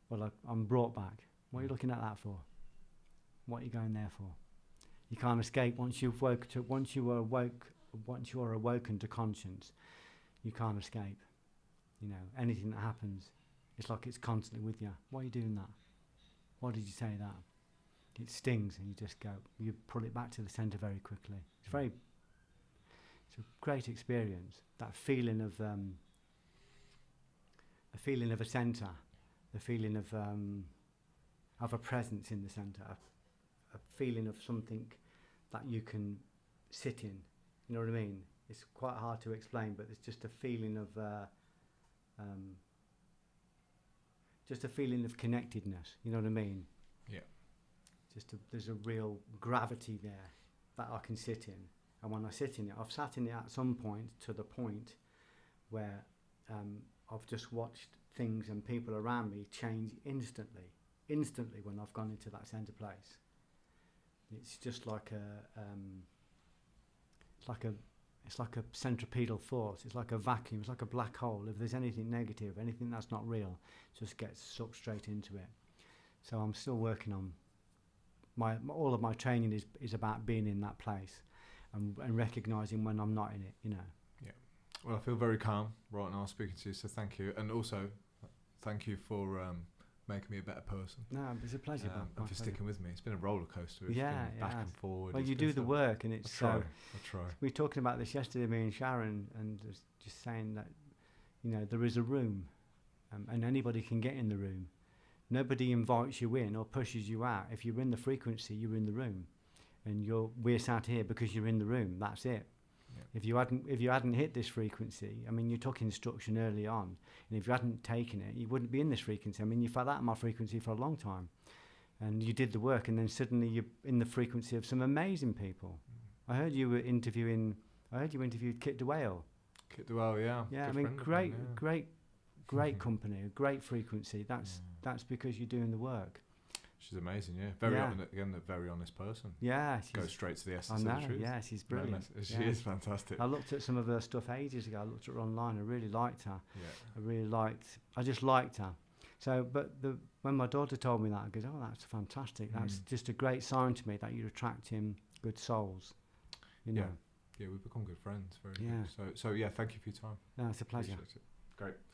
Well, I'm brought back. What are you looking at that for? What are you going there for? You can't escape once you are awoken to conscience. You can't escape. Anything that happens, it's like it's constantly with you. Why are you doing that? Why did you say that? It stings, and you pull it back to the centre very quickly. It's a great experience. That feeling of a centre, the feeling of a presence in the centre, a feeling of something that you can sit in. You know what I mean? It's quite hard to explain, but it's just a feeling of connectedness. You know what I mean? Yeah. There's a real gravity there that I can sit in, and when I sit in it, I've sat in it at some point to the point where I've just watched things and people around me change instantly when I've gone into that centre place. It's just like it's like a centripetal force. It's like a vacuum. It's like a black hole. If there's anything negative, anything that's not real, it just gets sucked straight into it. So I'm still working on all of my training is about being in that place and recognising when I'm not in it. You know. Yeah. Well, I feel very calm right now speaking to you. So thank you, and also thank you for making me a better person. No, it's a pleasure. And for sticking with me. It's been a roller coaster. It's been back and forward. Well, you do the work, and it's. I try. We were talking about this yesterday, me and Sharon, and just saying that, you know, there is a room, and anybody can get in the room. Nobody invites you in or pushes you out. If you're in the frequency, you're in the room, and we're sat here because you're in the room. That's it. Yeah. If you hadn't hit this frequency, I mean, you took instruction early on, and if you hadn't taken it, you wouldn't be in this frequency. I mean, you felt that in my frequency for a long time, and you did the work, and then suddenly you're in the frequency of some amazing people. I heard you interviewed Kit DeWale. Kit DeWale, yeah. Yeah, I mean, great company, a great frequency. That's because you're doing the work. She's amazing, yeah. A very honest person. Yeah. Goes straight to the essence of the truth. Yeah, she's brilliant. She is fantastic. I looked at some of her stuff ages ago. I looked at her online. I really liked her. Yeah. I just liked her. So, but when my daughter told me that, I goes, oh, that's fantastic. That's just a great sign to me that you're attracting good souls. You know. Yeah, we've become good friends. Very good. So yeah, thank you for your time. No, it's a pleasure. Appreciate it. Great.